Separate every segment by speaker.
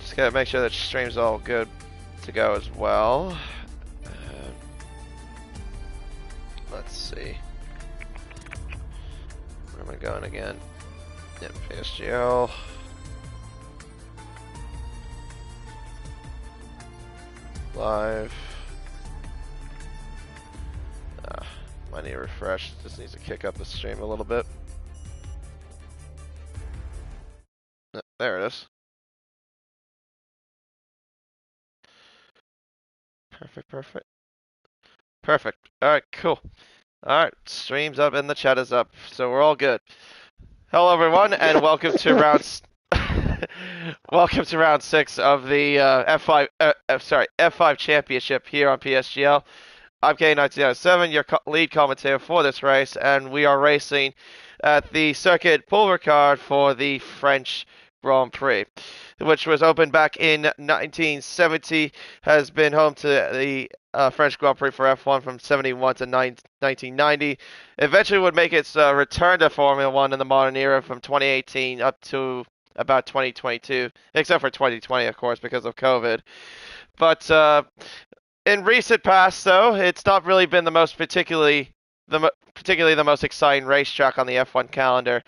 Speaker 1: Just gotta make sure that stream's all good to go as well. Let's see. Where am I going again? Yep, PSGL. Live. Might need to refresh. Just needs to kick up the stream a little bit. There it is. Perfect. Alright, cool. Alright, stream's up and the chat is up, so we're all good. Hello everyone, and welcome to round welcome to round 6 of the F5 Championship here on PSGL. I'm K1997, your lead commentator for this race, and we are racing at the Circuit Paul Ricard for the French Grand Prix, which was opened back in 1970, has been home to the French Grand Prix for F1 from 71 to 1990. Eventually would make its return to Formula 1 in the modern era from 2018 up to about 2022, except for 2020, of course, because of COVID. But in recent past, though, it's not really been the most particularly the most exciting racetrack on the F1 calendar.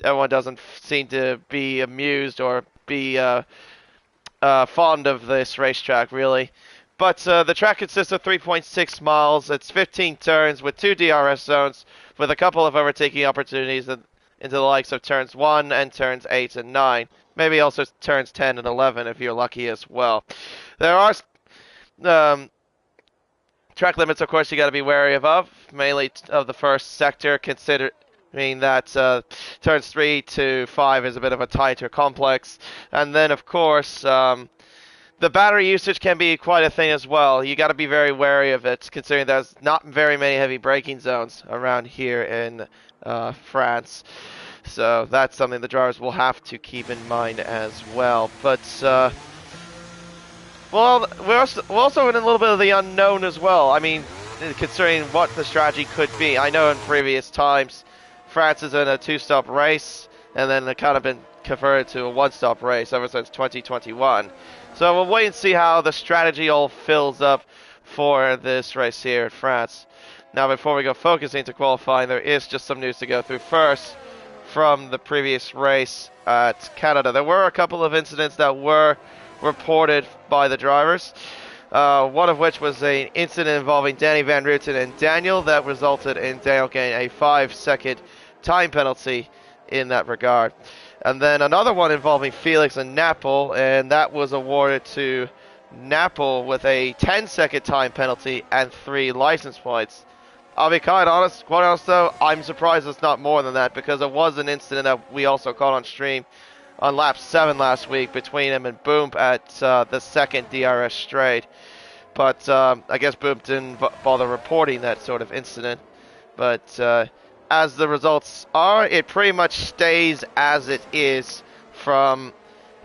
Speaker 1: Everyone doesn't seem to be amused or be fond of this racetrack, really. But the track consists of 3.6 miles. It's 15 turns with 2 DRS zones, with a couple of overtaking opportunities into the likes of turns 1 and turns 8 and 9. Maybe also turns 10 and 11 if you're lucky as well. There are track limits, of course, you got to be wary of, mainly of the first sector, considering that turns 3 to 5 is a bit of a tighter complex. And then, of course, the battery usage can be quite a thing as well. You got to be very wary of it, considering there's not very many heavy braking zones around here in France. So that's something the drivers will have to keep in mind as well. But well, we're also in a little bit of the unknown as well. I mean, considering what the strategy could be. I know in previous times, France is in a 2-stop race, and then it kind of been converted to a 1-stop race ever since 2021. So we'll wait and see how the strategy all fills up for this race here in France. Now, before we go focusing to qualifying, there is just some news to go through first from the previous race at Canada. There were a couple of incidents that were reported by the drivers, one of which was an incident involving Danny Van Rooten and Daniel that resulted in Daniel getting a 5-second time penalty in that regard. And then another one involving Felix and Napple, and that was awarded to Napple with a 10-second time penalty and 3 license points. I'll be quite honest though, I'm surprised it's not more than that, because it was an incident that we also caught on stream on lap 7 last week between him and Boom at the second DRS straight. But I guess Boom didn't bother reporting that sort of incident. But as the results are, it pretty much stays as it is from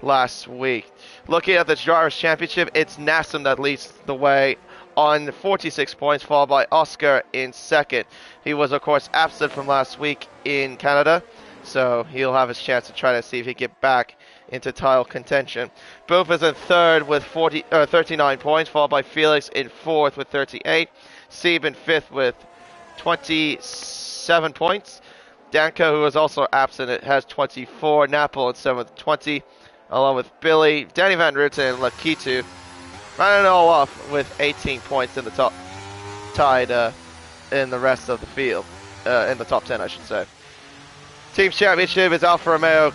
Speaker 1: last week. Looking at the Drivers' Championship, it's Nassim that leads the way on 46 points, followed by Oscar in second. He was, of course, absent from last week in Canada, so he'll have his chance to try to see if he can get back into title contention. Boop is in third with 39 points, followed by Felix in fourth with 38. Sieb in fifth with 27 points. Danko, who was also absent, has 24. Napple in seventh with 20, along with Billy, Danny Van Rooten, and Lakitu. Running it all off with 18 points in the top, tied in the rest of the field, in the top 10, I should say. Team's Championship is Alfa Romeo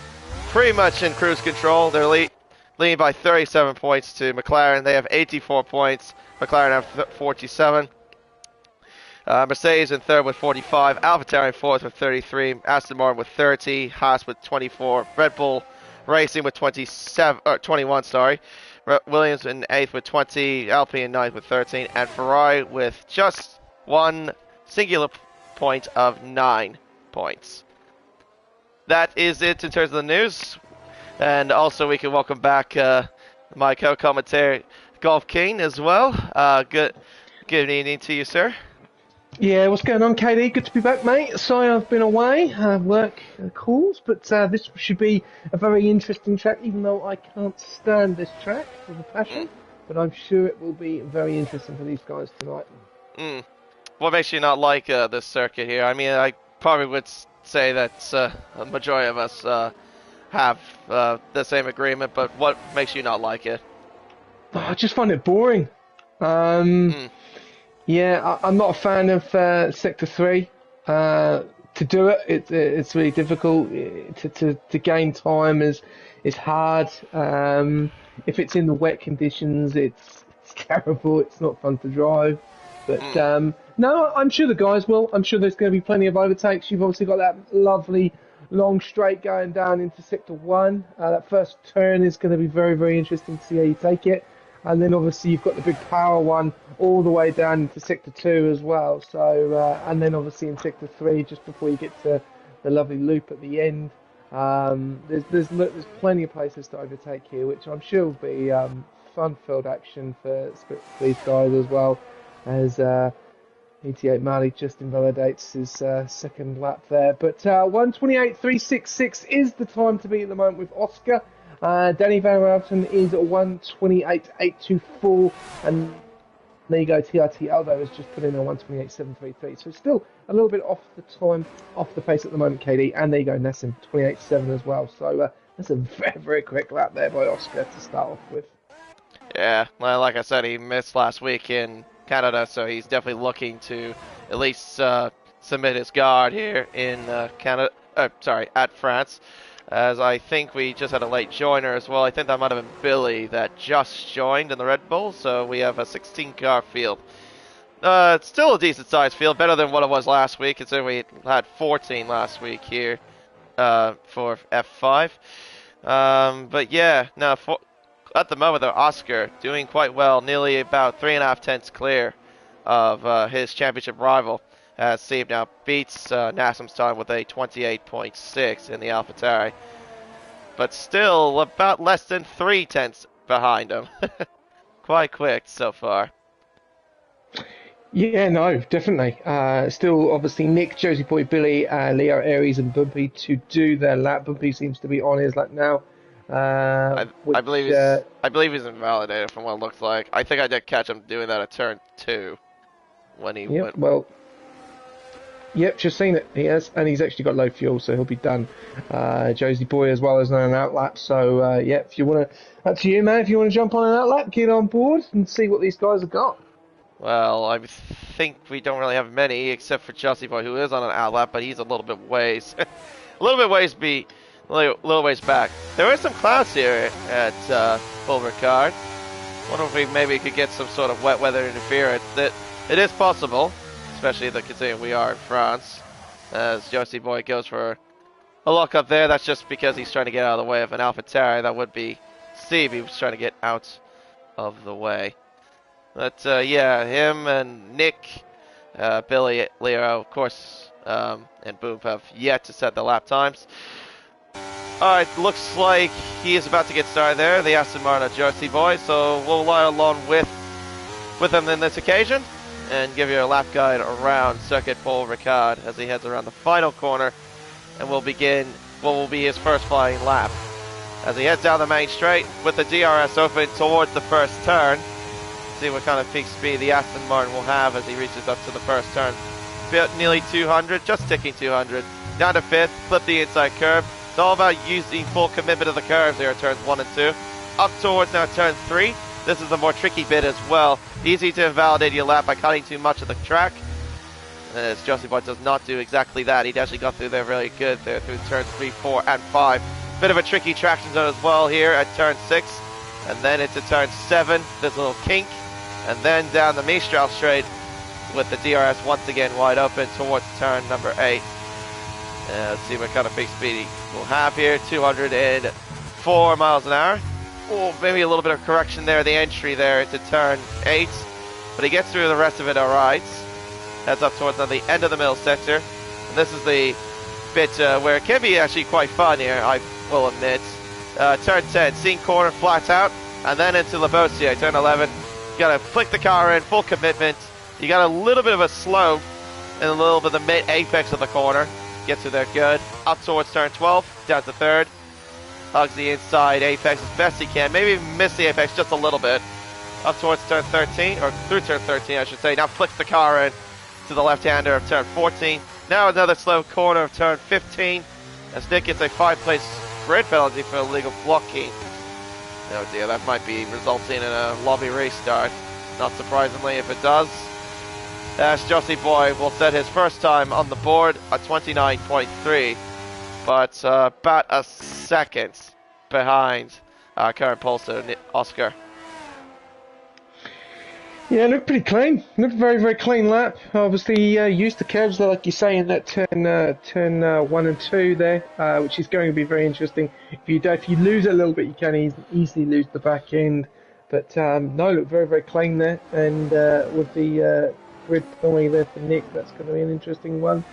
Speaker 1: pretty much in cruise control. They're leading by 37 points to McLaren. They have 84 points. McLaren have 47. Mercedes in third with 45. AlphaTauri in fourth with 33. Aston Martin with 30. Haas with 24. Red Bull Racing with 21. Williams in 8th with 20, Alpine in 9th with 13, and Ferrari with just one singular point of 9 points. That is it in terms of the news. And also we can welcome back my co-commentator, Golf King, as well. Good evening to you, sir.
Speaker 2: Yeah, what's going on, KD? Good to be back, mate. Sorry I've been away, work calls, but this should be a very interesting track, even though I can't stand this track with a
Speaker 1: Mm,
Speaker 2: passion. But I'm sure it will be very interesting for these guys tonight.
Speaker 1: mm. What makes you not like this circuit here? I mean, I probably would say that a majority of us have the same agreement, but what makes you not like it?
Speaker 2: I just find it boring. Um,
Speaker 1: Mm,
Speaker 2: yeah, I'm not a fan of Sector 3. To do it, it's really difficult. To gain time is hard. If it's in the wet conditions, it's terrible. It's not fun to drive. But
Speaker 1: mm.
Speaker 2: no, I'm sure the guys will. I'm sure there's going to be plenty of overtakes. You've obviously got that lovely long straight going down into Sector 1. That first turn is going to be very, very interesting to see how you take it. And then obviously you've got the big power one all the way down into Sector 2 as well. So, and then obviously in Sector 3, just before you get to the lovely loop at the end, there's plenty of places to overtake here, which I'm sure will be fun-filled action for these guys as well, as 88 Mali just invalidates his second lap there. But 1:28.366 is the time to be at the moment with Oscar. Danny Van Ralphen is 1:28.824, and there you go. TRT Aldo has just put in a 1:28.733, so still a little bit off the time, off the pace at the moment, KD. And there you go, Nassim 28.7 as well. So that's a very, very quick lap there by Oscar to start off with.
Speaker 1: Yeah, well, like I said, he missed last week in Canada, so he's definitely looking to at least submit his guard here in Canada. Sorry, at France. As I think we just had a late joiner as well. I think that might have been Billy that just joined in the Red Bull, so we have a 16-car field. It's still a decent-sized field, better than what it was last week, considering we had 14 last week here for F5. But yeah, now at the moment, though, Oscar doing quite well, nearly about 3.5 tenths clear of his championship rival. As Steve now beats Nassim's time with a 28.6 in the AlphaTauri, but still about less than 3 tenths behind him. Quite quick so far.
Speaker 2: Yeah, no, definitely. Still, obviously, Nick, Josie Boy, Billy, Leo, Aries, and Bumpy to do their lap. Bumpy seems to be on his lap now.
Speaker 1: I
Speaker 2: Which
Speaker 1: believe he's invalidated from what it looks like. I think I did catch him doing that at turn 2 when he
Speaker 2: Yep,
Speaker 1: went.
Speaker 2: well, yep, just seen it. He has, and he's actually got low fuel, so he'll be done. Josie Boy as well as an outlap. So yeah, if you want to, up to you, man. If you want to jump on an outlap, get on board and see what these guys have got.
Speaker 1: Well, I think we don't really have many except for Chelsea Boy, who is on an outlap, but he's a little bit ways, a little ways back. There are some clouds here at Paul Ricard. Wonder if we maybe could get some sort of wet weather interference. It is possible, especially considering we are in France. As Josie Boy goes for a look up there, that's just because he's trying to get out of the way of an AlphaTauri. That would be Steve. He was trying to get out of the way. But yeah, him and Nick, Billy, Leo, of course, and Boom have yet to set the lap times. Alright, looks like he is about to get started there, the Aston Martin Jersey Boy, so we'll lie along with him in this occasion and give you a lap guide around Circuit Paul Ricard as he heads around the final corner, and we'll begin what will be his first flying lap. As he heads down the main straight with the DRS open towards the first turn. See what kind of peak speed the Aston Martin will have as he reaches up to the first turn. Nearly 200, just ticking 200. Down to 5th, flip the inside curve. It's all about using full commitment of the curves here at turns 1 and 2. Up towards now turn 3. This is the more tricky bit as well. Easy to invalidate your lap by cutting too much of the track. As Josie Boy does not do exactly that. He actually got through there really good there through turns 3, 4, and 5. Bit of a tricky traction zone as well here at turn 6. And then into turn 7. There's a little kink. And then down the Mistral straight with the DRS once again wide open towards turn number 8. Let's see what kind of peak speed he will have here. 204 miles an hour. Oh, maybe a little bit of correction there, the entry there into turn 8. But he gets through the rest of it alright. Heads up towards the end of the middle sector. And this is the bit where it can be actually quite fun here, I will admit. Turn 10, scene corner, flat out. And then into Labossiere, turn 11. You gotta flick the car in, full commitment. You got a little bit of a slope and a little bit of the mid-apex of the corner. Gets to there good. Up towards turn 12, down to third. Hugs the inside apex as best he can. Maybe miss the apex just a little bit. Up towards turn 13, or through turn 13, I should say. Now flicks the car in to the left-hander of turn 14. Now another slow corner of turn 15, as Nick gets a 5-place grid penalty for illegal blocking. Oh dear, that might be resulting in a lobby restart. Not surprisingly, if it does. Ash Jossie Boy will set his first time on the board at 29.3, but about a second behind current pollster Oscar.
Speaker 2: Yeah, looked pretty clean. Looked very, very clean lap. Obviously, used the curves there, like you say, in that turn 1 and 2 there, which is going to be very interesting. If you lose it a little bit, you can easily lose the back end. But no, look very, very clean there. And with the grid penalty there for Nick, that's going to be an interesting one.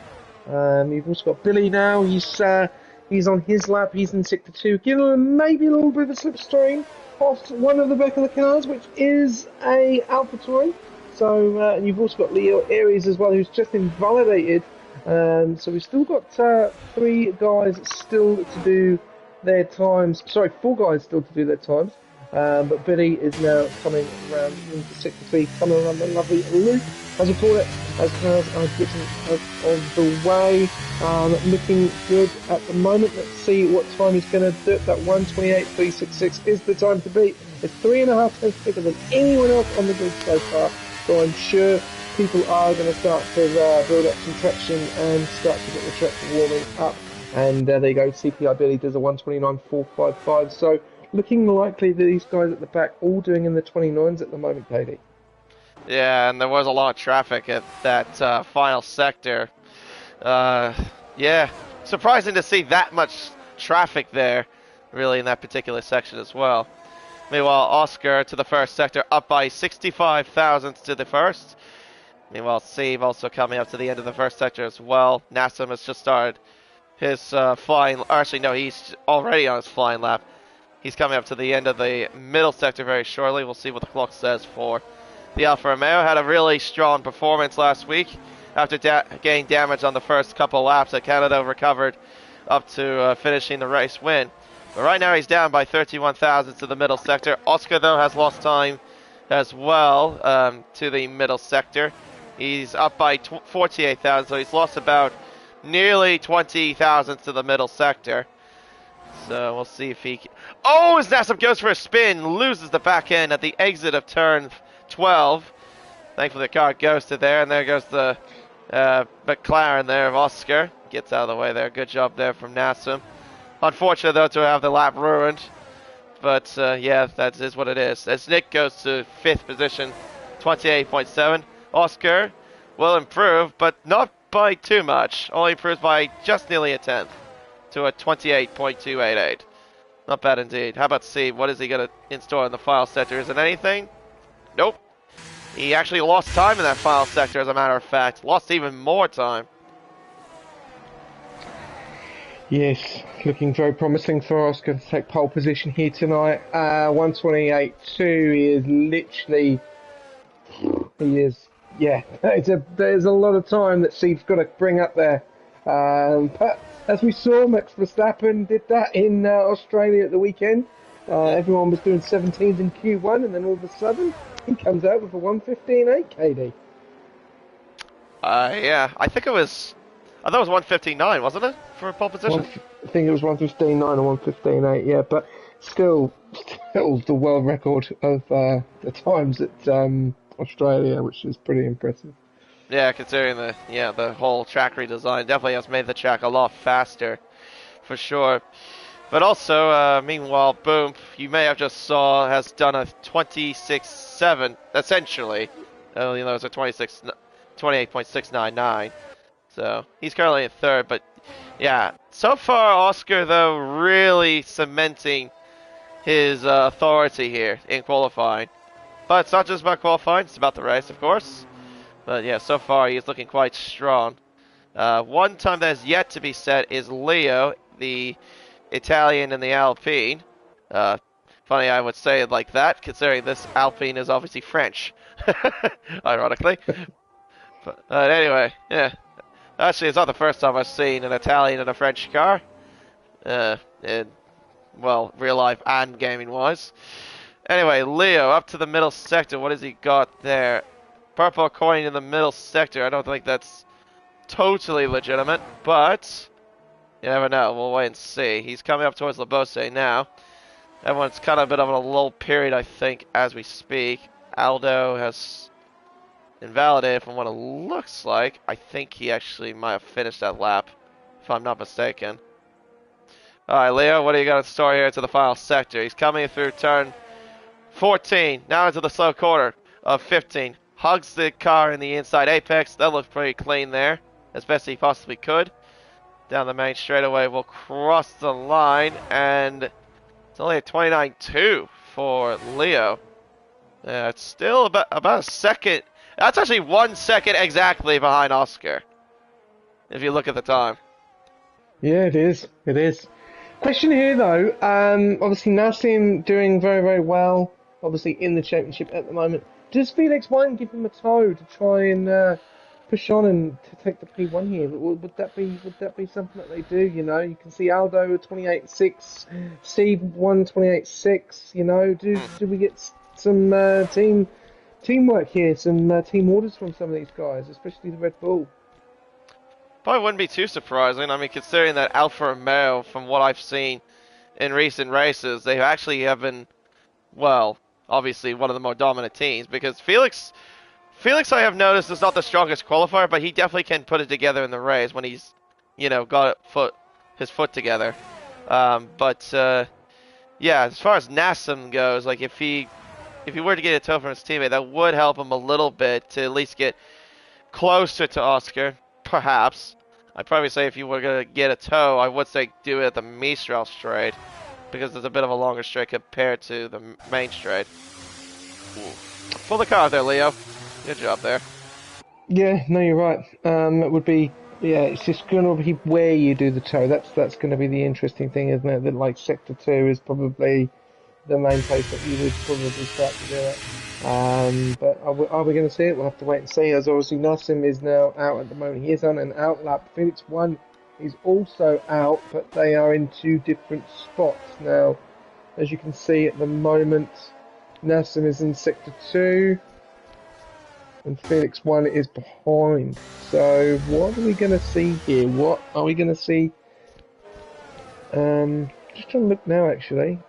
Speaker 2: You've also got Billy now. He's on his lap. He's in sector 2. Giving him maybe a little bit of a slipstream off one of the back of the cars, which is a AlphaTauri. So and you've also got Leo Aries as well, who's just invalidated. So we've still got 3 guys still to do their times. Sorry, 4 guys still to do their times. But Billy is now coming around into sector 3, coming around the lovely loop, as we call it, as cars are getting out of the way. Looking good at the moment. Let's see what time he's going to do it. That 1:28.366 is the time to beat. It's 3.5 tenths quicker than anyone else on the grid so far. So I'm sure people are going to start to build up some traction and start to get the track warming up. And there you go. CPI Billy does a 1:29.455. So looking likely that these guys at the back all doing in the 29s at the moment, Katie.
Speaker 1: Yeah, and there was a lot of traffic at that final sector. Yeah, surprising to see that much traffic there, really, in that particular section as well. Meanwhile, Oscar to the first sector, up by 65 thousandths to the first. Meanwhile, Steve also coming up to the end of the first sector as well. Nassim has just started his flying... Actually, no, he's already on his flying lap. He's coming up to the end of the middle sector very shortly. We'll see what the clock says for the Alfa Romeo. Had a really strong performance last week. After getting damage on the first couple laps, Canada recovered up to finishing the race win. But right now he's down by 31 thousandths to the middle sector. Oscar, though, has lost time as well to the middle sector. He's up by 48 thousandths, so he's lost about nearly 20 thousandths to the middle sector. So we'll see if he... Oh, as Nassib goes for a spin, loses the back end at the exit of turn 12. Thankfully the car goes to there, and there goes the McLaren there of Oscar. Gets out of the way there. Good job there from Nassim. Unfortunate, though, to have the lap ruined. But, yeah, that is what it is. As Nick goes to 5th position, 28.7. Oscar will improve, but not by too much. Only improves by just nearly a tenth to a 28.288. Not bad indeed. How about Steve? What is he going to install in the final sector? Is it anything? Nope. He actually lost time in that final sector, as a matter of fact. Lost even more time.
Speaker 2: Yes, looking very promising for Oscar to take pole position here tonight. 1:28.2 is literally... He is... Yeah, there's a lot of time that Steve's got to bring up there. But as we saw, Max Verstappen did that in Australia at the weekend. Everyone was doing 17s in Q1, and then all of a sudden, he comes out with a 1:15.8, KD.
Speaker 1: Yeah, I think it was... I thought it was 1:59, wasn't it, for a pole position?
Speaker 2: I think it was 1:15.9 or 1:15.8, yeah, but still the world record of the times at Australia, which is pretty impressive.
Speaker 1: Yeah, considering the whole track redesign definitely has made the track a lot faster, for sure. But also, meanwhile, Boom, you may have just saw, has done a 26.7, essentially. It's a 28.699. So he's currently in 3rd, but yeah, so far Oscar, though, really cementing his authority here in qualifying. But it's not just about qualifying, it's about the race, of course. But yeah, so far he's looking quite strong. One time that has yet to be set is Leo, the Italian in the Alpine. Funny I would say it like that, considering this Alpine is obviously French, ironically. But anyway, yeah. Actually, it's not the first time I've seen an Italian in a French car. In, well, real life and gaming wise. Anyway, Leo up to the middle sector. What has he got there? Purple coin in the middle sector. I don't think that's totally legitimate, but you never know. We'll wait and see. He's coming up towards Labose now. Everyone's kind of a bit of a lull period, I think, as we speak. Aldo has invalidated from what it looks like. I think he actually might have finished that lap, if I'm not mistaken. Alright, Leo, what do you got in store here to the final sector? He's coming through turn 14, now into the slow corner of 15. Hugs the car in the inside apex. That looks pretty clean there, as best he possibly could. Down the main straightaway, we'll cross the line, and it's only a 29.2 for Leo. Yeah, it's still about a second. That's actually 1 second exactly behind Oscar, if you look at the time.
Speaker 2: Yeah, it is. It is. Question here though. Obviously Nassim doing very, very well. Obviously in the championship at the moment. Does Felix Wine give him a toe to try and push on and to take the P1 here? Would that be something that they do? You know, you can see Aldo 28.6, Steve 1 28.6. You know, do we get some teamwork here, some team orders from some of these guys, especially the Red Bull?
Speaker 1: Probably wouldn't be too surprising. I mean, considering that Alfa Romeo, from what I've seen in recent races, they actually have been, well, obviously one of the more dominant teams. Because Felix, I have noticed, is not the strongest qualifier, but he definitely can put it together in the race when he's, you know, got his foot together. Yeah, as far as Nassim goes, like if he were to get a toe from his teammate, that would help him a little bit to at least get closer to Oscar, perhaps. I'd probably say if you were going to get a toe, I would say do it at the Mistral straight, because it's a bit of a longer straight compared to the main straight. Pull the car out there, Leo. Good job there.
Speaker 2: Yeah, no, you're right. It would be, yeah, it's just going to be where you do the toe. That's going to be the interesting thing, isn't it? That like Sector 2 is probably the main place that you would probably start to do it. But are we going to see it? We'll have to wait and see. As obviously Nassim is now out at the moment. He is on an out lap. Felix 1 is also out, but they are in 2 different spots. Now, as you can see at the moment, Nassim is in Sector 2 and Felix 1 is behind. So what are we going to see here? What are we going to see? Just trying to look now actually.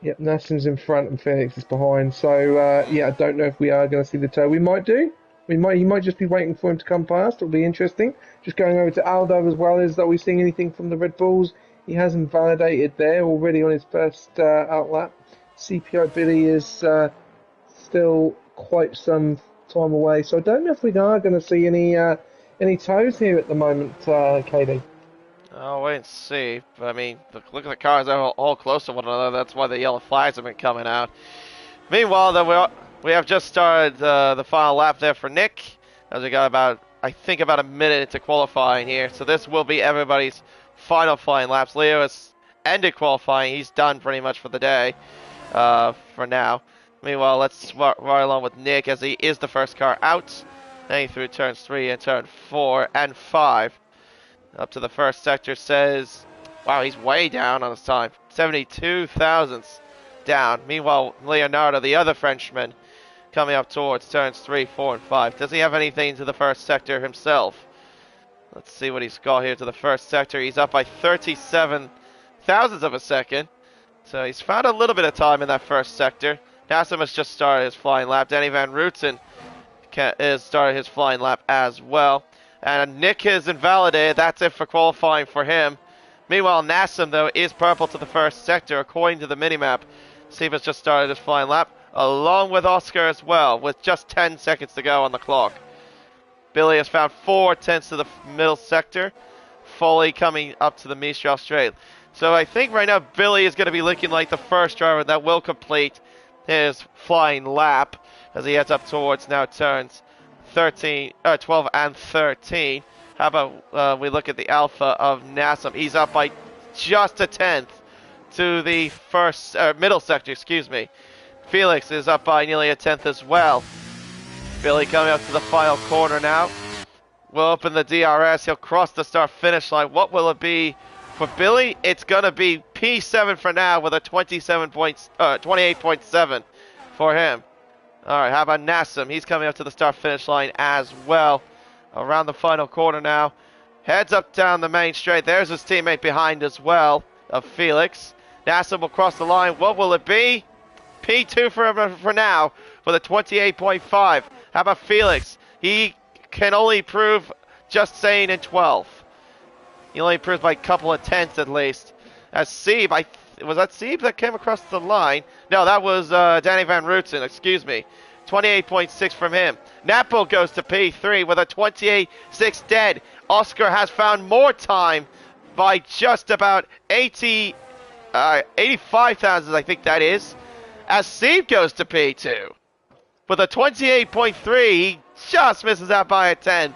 Speaker 2: Yep, Nassim's in front and Felix is behind. So yeah, I don't know if we are going to see the toe. We might do. He might just be waiting for him to come past. It'll be interesting. Just going over to Aldo as well. Is that we seeing anything from the Red Bulls? He hasn't validated there already on his first out lap. CPO Billy is still quite some time away. So I don't know if we are going to see any toes here at the moment, KD.
Speaker 1: I'll wait and see. But I mean, look at the cars; they're all close to one another. That's why the yellow flags have been coming out. Meanwhile, though, we have just started the final lap there for Nick, as we got about a minute into qualifying here. So this will be everybody's final flying laps. Leo has ended qualifying; he's done pretty much for the day, for now. Meanwhile, let's ride along with Nick as he is the first car out, heading through turns 3 and turn 4 and 5. Up to the first sector says, wow, he's way down on his time. 72 thousandths down. Meanwhile, Leonardo, the other Frenchman, coming up towards turns 3, 4, and 5. Does he have anything to the first sector himself? Let's see what he's got here to the first sector. He's up by 37 thousandths of a second. So he's found a little bit of time in that first sector. Nassim has just started his flying lap. Danny Van Rooten has started his flying lap as well. And Nick is invalidated. That's it for qualifying for him. Meanwhile, Nassim, though, is purple to the first sector, according to the minimap. Steve has just started his flying lap, along with Oscar as well, with just 10 seconds to go on the clock. Billy has found 4 tenths to the middle sector, Foley coming up to the Mistral straight. So I think right now Billy is going to be looking like the first driver that will complete his flying lap as he heads up towards now turns 12 and 13. How about we look at the alpha of Nassim? He's up by just a tenth to the first middle sector, excuse me. Felix is up by nearly a tenth as well. Billy coming up to the final corner now. will open the DRS. He'll cross the start-finish line. What will it be for Billy? It's going to be P7 for now with a 28.7 for him. All right, how about Nassim? He's coming up to the start-finish line as well. Around the final corner now. Heads up down the main straight. There's his teammate behind as well, of Felix. Nassim will cross the line. What will it be? P2 for now with a 28.5. How about Felix? He can only improve just saying in 12. He only improved by a couple of tenths at least. As Sieb, was that Sieb that came across the line? No, that was Danny Van Rooten, excuse me. 28.6 from him. Napo goes to P3 with a 28.6 dead. Oscar has found more time by just about 85 thousandths, I think that is. As Sieb goes to P2 with a 28.3, he just misses out by a tenth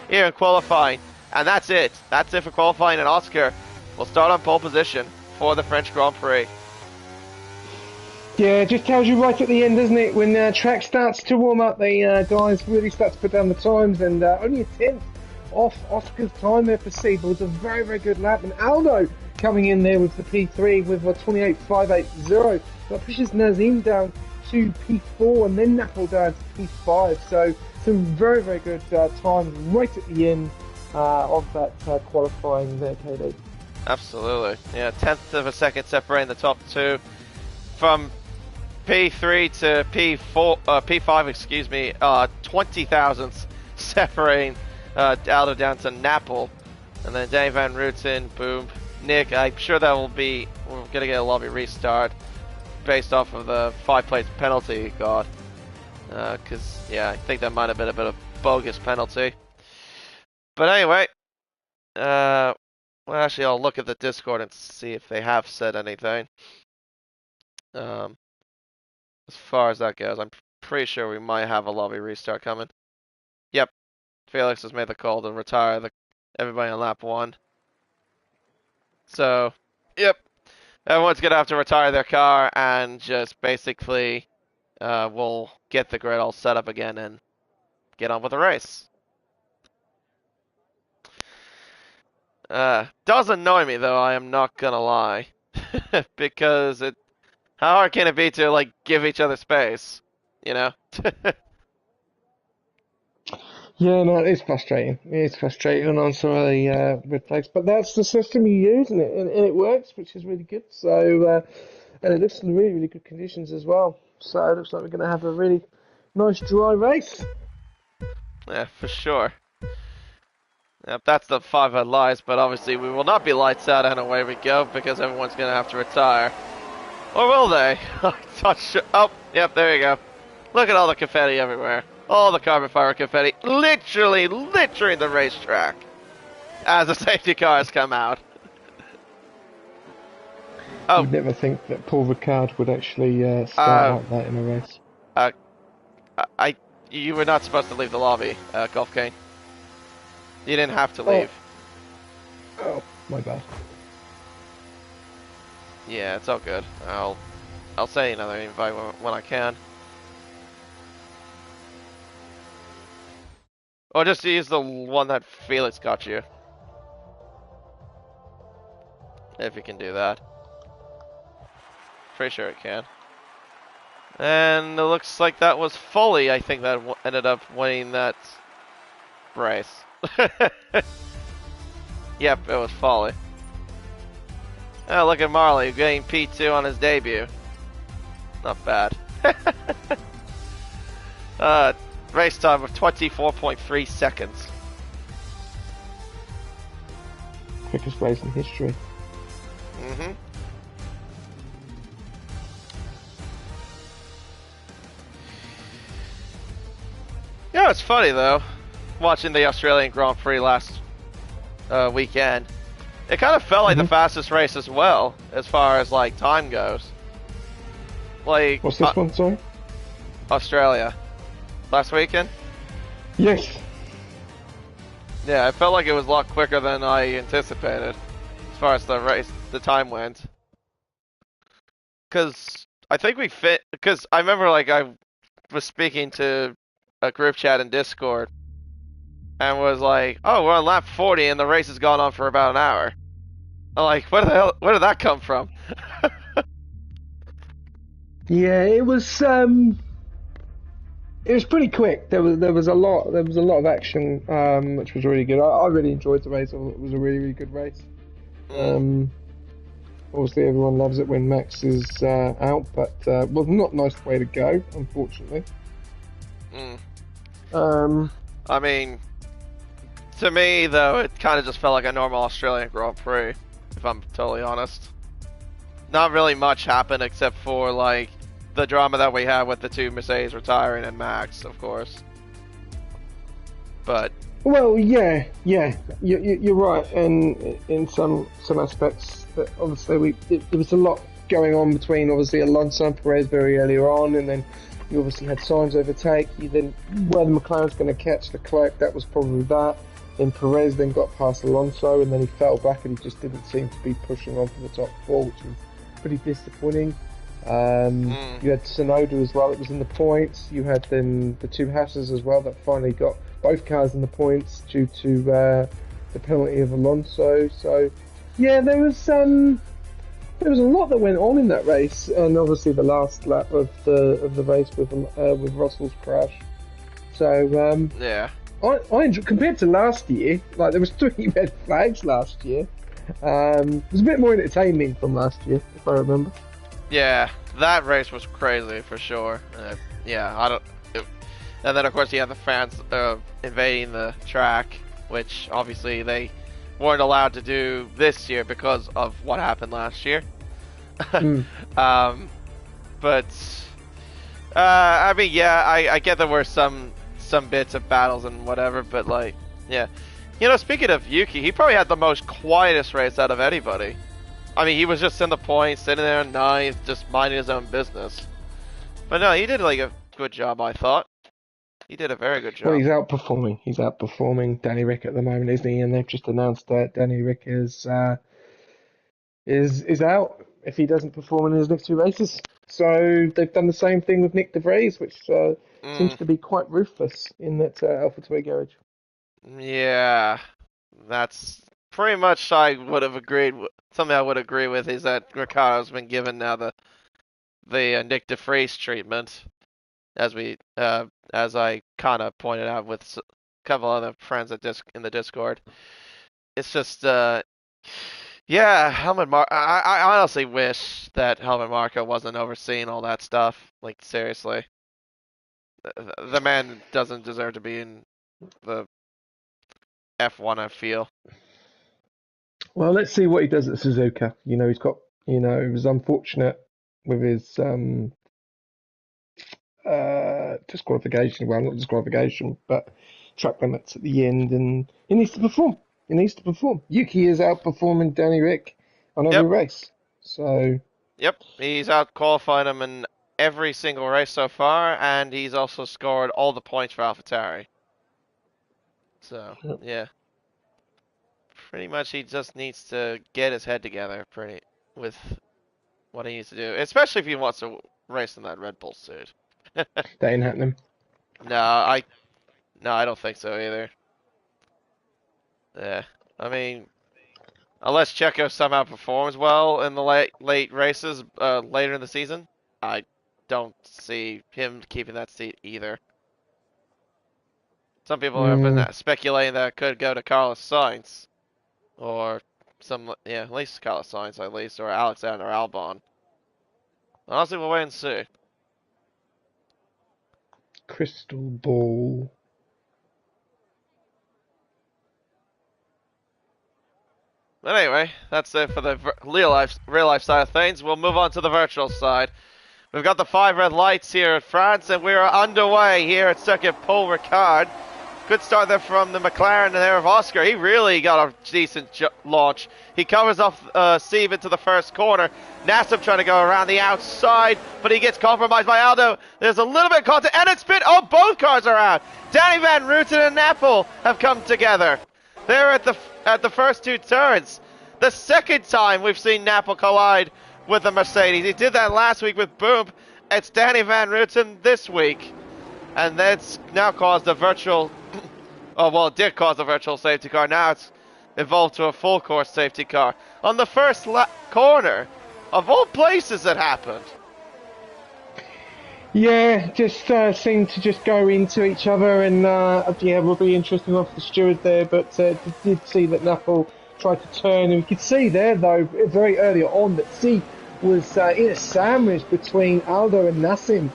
Speaker 1: here in qualifying. And that's it. That's it for qualifying, and Oscar will start on pole position for the French Grand Prix.
Speaker 2: Yeah, it just tells you right at the end, doesn't it? When track starts to warm up, the guys really start to put down the times, and only a tenth off Oscar's time there for Sieb. It was a very, very good lap, and Aldo coming in there with the P3 with a 28.580. That pushes Nazim down to P4 and then Napo down to P5. So some very, very good times right at the end of that qualifying there, KD.
Speaker 1: Absolutely. Yeah, tenth of a second separating the top two. From P3 to P5, excuse me, 20 thousandths separating Aldo down to Napo. And then Danny Van Rooten, boom. Nick, I'm sure that will be, we're going to get a lobby restart based off of the 5 plates penalty he got. Because, yeah, I think that might have been a bit of bogus penalty. But anyway, well, actually, I'll look at the Discord and see if they have said anything. As far as that goes, I'm pretty sure we might have a lobby restart coming. Yep, Felix has made the call to retire everybody on lap 1. So, yep, everyone's going to have to retire their car and just basically we'll get the grid all set up again and get on with the race. Does annoy me though, I am not gonna lie. Because how hard can it be to like give each other space? You know?
Speaker 2: Yeah, no, it's frustrating. It's frustrating on some of the red flags, but that's the system you use, and it works, which is really good. So, and it looks in really, really good conditions as well. So it looks like we're going to have a really nice dry race.
Speaker 1: Yeah, for sure. Yep, that's the 5 lies, but obviously we will not be lights out and away we go because everyone's going to have to retire. Or will they? Oh, yep, there you go. Look at all the confetti everywhere. All the carbon fiber confetti literally littering the racetrack as the safety cars come out.
Speaker 2: Oh. You'd never think that Paul Ricard would actually start like that in a race.
Speaker 1: You were not supposed to leave the lobby, Golf Cane. You didn't have to leave.
Speaker 2: Oh, my bad.
Speaker 1: Yeah, it's all good. I'll send you another invite when I can. Or just use the one that Felix got you. If you can do that. Pretty sure it can. And it looks like that was Foley, I think, that ended up winning that race. Yep, it was Foley. Oh, look at Marley getting P2 on his debut. Not bad. Race time of 24.3 seconds.
Speaker 2: Quickest race in history.
Speaker 1: Mm-hmm. Yeah, it's funny though, watching the Australian Grand Prix last weekend. It kind of felt like the fastest race as well, as far as like time goes. Like,
Speaker 2: what's this one, sorry?
Speaker 1: Australia. Last weekend?
Speaker 2: Yes.
Speaker 1: Yeah, I felt like it was a lot quicker than I anticipated, as far as the time went. Because I think because I remember like I was speaking to a group chat in Discord, and was like, "Oh, we're on lap 40, and the race has gone on for about an hour." I'm like, "What the hell? Where did that come from?"
Speaker 2: Yeah, it was pretty quick. There was a lot of action, which was really good. I really enjoyed the race. I thought it was a really really good race.
Speaker 1: Mm,
Speaker 2: Um, Obviously, everyone loves it when Max is out, but well, not a nice way to go, unfortunately.
Speaker 1: mm.
Speaker 2: Um,
Speaker 1: I mean, to me though, it kind of just felt like a normal Australian Grand Prix, if I'm totally honest. Not really much happened except for like the drama that we had with the two Mercedes retiring and Max, of course. But
Speaker 2: well, yeah, you're right, and in some aspects, that obviously there was a lot going on between obviously Alonso and Perez very earlier on, and then you obviously had Sainz overtake. You then whether McLaren's going to catch Leclerc, that was probably that. Then Perez then got past Alonso, and then he fell back, and he just didn't seem to be pushing on for the top four, which was pretty disappointing.
Speaker 1: mm,
Speaker 2: You had Sonoda as well. It was in the points. You had then the two Hasses as well that finally got both cars in the points due to the penalty of Alonso. So yeah, there was a lot that went on in that race, and obviously the last lap of the race with Russell's crash. So
Speaker 1: yeah.
Speaker 2: I enjoy, compared to last year, like there was 3 red flags last year. It was a bit more entertaining from last year, if I remember.
Speaker 1: Yeah, that race was crazy for sure. Yeah, I don't. And then of course you have the fans invading the track, which obviously they weren't allowed to do this year because of what happened last year.
Speaker 2: Mm.
Speaker 1: um, but I mean, yeah, I get there were some bits of battles and whatever, but like, yeah, speaking of Yuki, he probably had the most quietest race out of anybody. I mean, he was just in the points, sitting there in ninth, just minding his own business. But no, he did like a good job, I thought. He did a very good
Speaker 2: Well,
Speaker 1: job.
Speaker 2: he's outperforming Danny Rick at the moment, isn't he? And they've just announced that Danny Rick is out if he doesn't perform in his next 2 races. So they've done the same thing with Nick De Vries, which seems
Speaker 1: Mm,
Speaker 2: to be quite ruthless in that AlphaTauri garage.
Speaker 1: yeah, that's pretty much I would have agreed. Something I would agree with is that Ricardo's been given now the Nick DeFries treatment, as I kind of pointed out with a couple other friends in the Discord. It's just yeah, I honestly wish that Helmut Marko wasn't overseeing all that stuff. Like seriously, the man doesn't deserve to be in the F1. I feel.
Speaker 2: Well, let's see what he does at Suzuka. He's got, it was unfortunate with his disqualification. Well, not disqualification, but track limits at the end, and he needs to perform. He needs to perform. Yuki is outperforming Danny Rick on every
Speaker 1: Yep,
Speaker 2: race. So,
Speaker 1: yep. He's out qualified him in every single race so far, and he's also scored all the points for AlphaTauri. So yeah, pretty much he just needs to get his head together, pretty with what he needs to do, especially if he wants to race in that Red Bull suit.
Speaker 2: that ain't happening.
Speaker 1: No, I don't think so either. Yeah, I mean, unless Checo somehow performs well in the late races later in the season, I don't see him keeping that seat either. Some people have been
Speaker 2: Mm,
Speaker 1: speculating that it could go to Carlos Sainz or yeah, at least Carlos Sainz at least, or Alexander Albon. Honestly, we'll wait and see.
Speaker 2: crystal ball.
Speaker 1: But anyway, that's it for the real life side of things. We'll move on to the virtual side. We've got the 5 red lights here at France, and we are underway here at Circuit Paul Ricard. Good start there from the McLaren there of Oscar. He really got a decent launch. He covers off Steve into the first corner. Nassib trying to go around the outside, but he gets compromised by Aldo. There's a little bit of contact, and it's been, oh, both cars are out. Danny Van Rooten and Apple have come together. They're at the first 2 turns. The second time we've seen Napple collide with the Mercedes. He did that last week with Boom. It's Danny Van Rooten this week. And that's now caused a virtual Oh, well, it did cause a virtual safety car. Now it's evolved to a full course safety car. On the first corner, of all places it happened.
Speaker 2: Yeah, just seem to just go into each other, and yeah, will be interesting off the steward there. But did see that Knuckle tried to turn, and we could see there though very early on that C was in a sandwich between Aldo and Nassim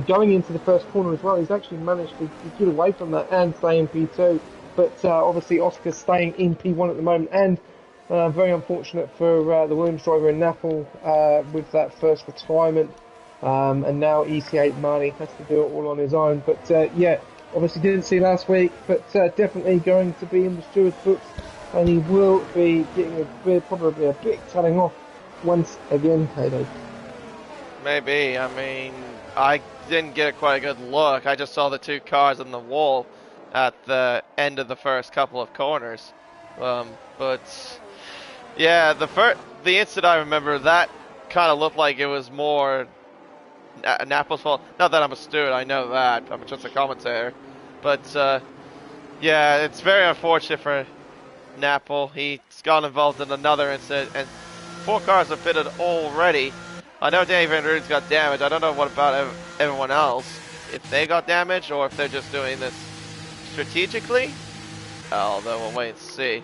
Speaker 2: going into the first corner as well. He's actually managed to get away from that and stay in P2, but obviously Oscar's staying in P1 at the moment, and very unfortunate for the Williams driver and Knuckle with that first retirement. And now EC8 Marnie has to do it all on his own. But yeah, obviously didn't see last week, but definitely going to be in the steward's books, and he will be getting probably a big telling off once again, KD.
Speaker 1: Maybe. I mean, I didn't get quite a good look. I just saw the two cars on the wall at the end of the first couple of corners. But yeah, the incident I remember, that kind of looked like it was more Napple's fault. Not that I'm a steward, I know that. I'm just a commentator. But yeah, it's very unfortunate for Napple. He's got involved in another incident, and 4 cars are pitted already. I know Danny Van Ruden's got damage. I don't know what about everyone else. If they got damaged, or if they're just doing this strategically. Although we'll wait and see.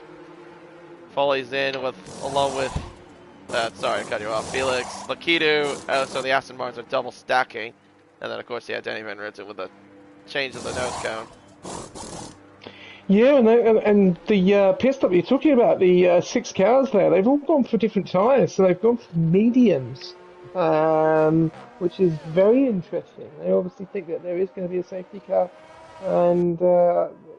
Speaker 1: Foley's in along with sorry, I cut you off. Felix, Lakitu, so the Aston Martins are double stacking. And then, of course, yeah, Danny Van Ridden with a change of the nose cone.
Speaker 2: Yeah, and the pit stop you're talking about, the 6 cars there, they've all gone for different tyres. So they've gone for mediums, which is very interesting. They obviously think that there is going to be a safety car. And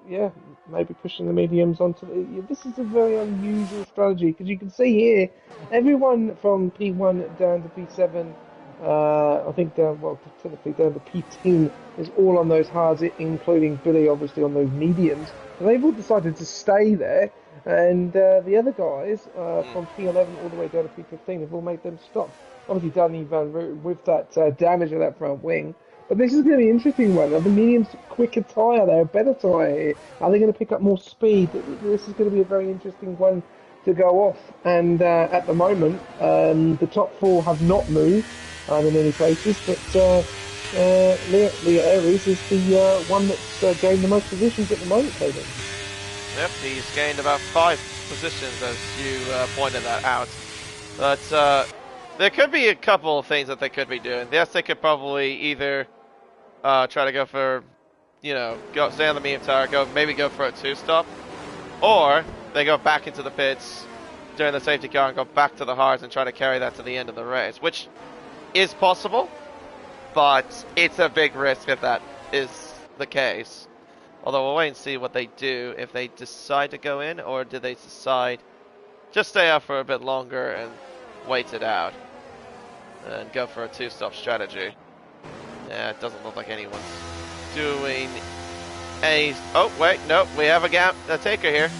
Speaker 2: yeah, maybe pushing the mediums onto the... This is a very unusual strategy, because you can see here, everyone from P1 down to P7, I think down, well, technically down to P10 is all on those hards, including Billy, obviously, on those mediums. So they've all decided to stay there, and the other guys from P11 all the way down to P15 have all made them stop. Obviously, Danny Van Rooten with that damage of that front wing. But this is going to be an interesting one. Are the mediums quicker tyre? They're a better tyre here. Are they going to pick up more speed? This is going to be a very interesting one to go off. And at the moment, the top 4 have not moved in any places. But Leo Aries is the one that's gained the most positions at the moment, David.
Speaker 1: Yep, he's gained about 5 positions, as you pointed that out. But there could be a couple of things that they could be doing. Yes, they could probably either try to go for, stay on the medium tire, maybe go for a 2-stop, or they go back into the pits during the safety car and go back to the hards and try to carry that to the end of the race, which is possible, but it's a big risk if that is the case. Although we'll wait and see what they do, if they decide to go in, or do they decide just stay out for a bit longer and wait it out and go for a 2-stop strategy. Yeah, it doesn't look like anyone's doing any... Oh, wait, nope, we have a taker here.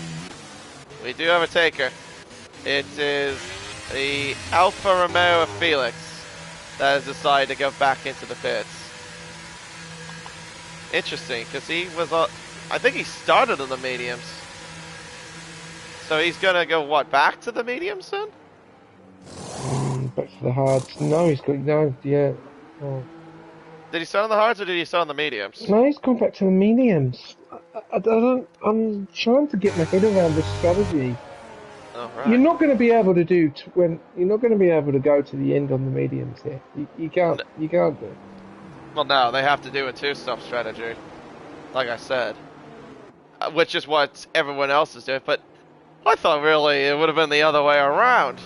Speaker 1: We do have a taker. It is the Alfa Romeo of Felix that has decided to go back into the pits. Interesting, because he was I think he started in the mediums. So he's going to go, what, back to the mediums then?
Speaker 2: Back to the hards. No, he's got... No, yeah. Oh.
Speaker 1: Did he start on the hards or did he start on the mediums?
Speaker 2: No, he's gone back to the mediums. I'm trying to get my head around this strategy.
Speaker 1: Oh, right.
Speaker 2: You're not going to be able to do you're not going to be able to go to the end on the mediums here. You can't. No. You can't do.
Speaker 1: Well, no, they have to do a 2-stop strategy, like I said, which is what everyone else is doing. But I thought really it would have been the other way around.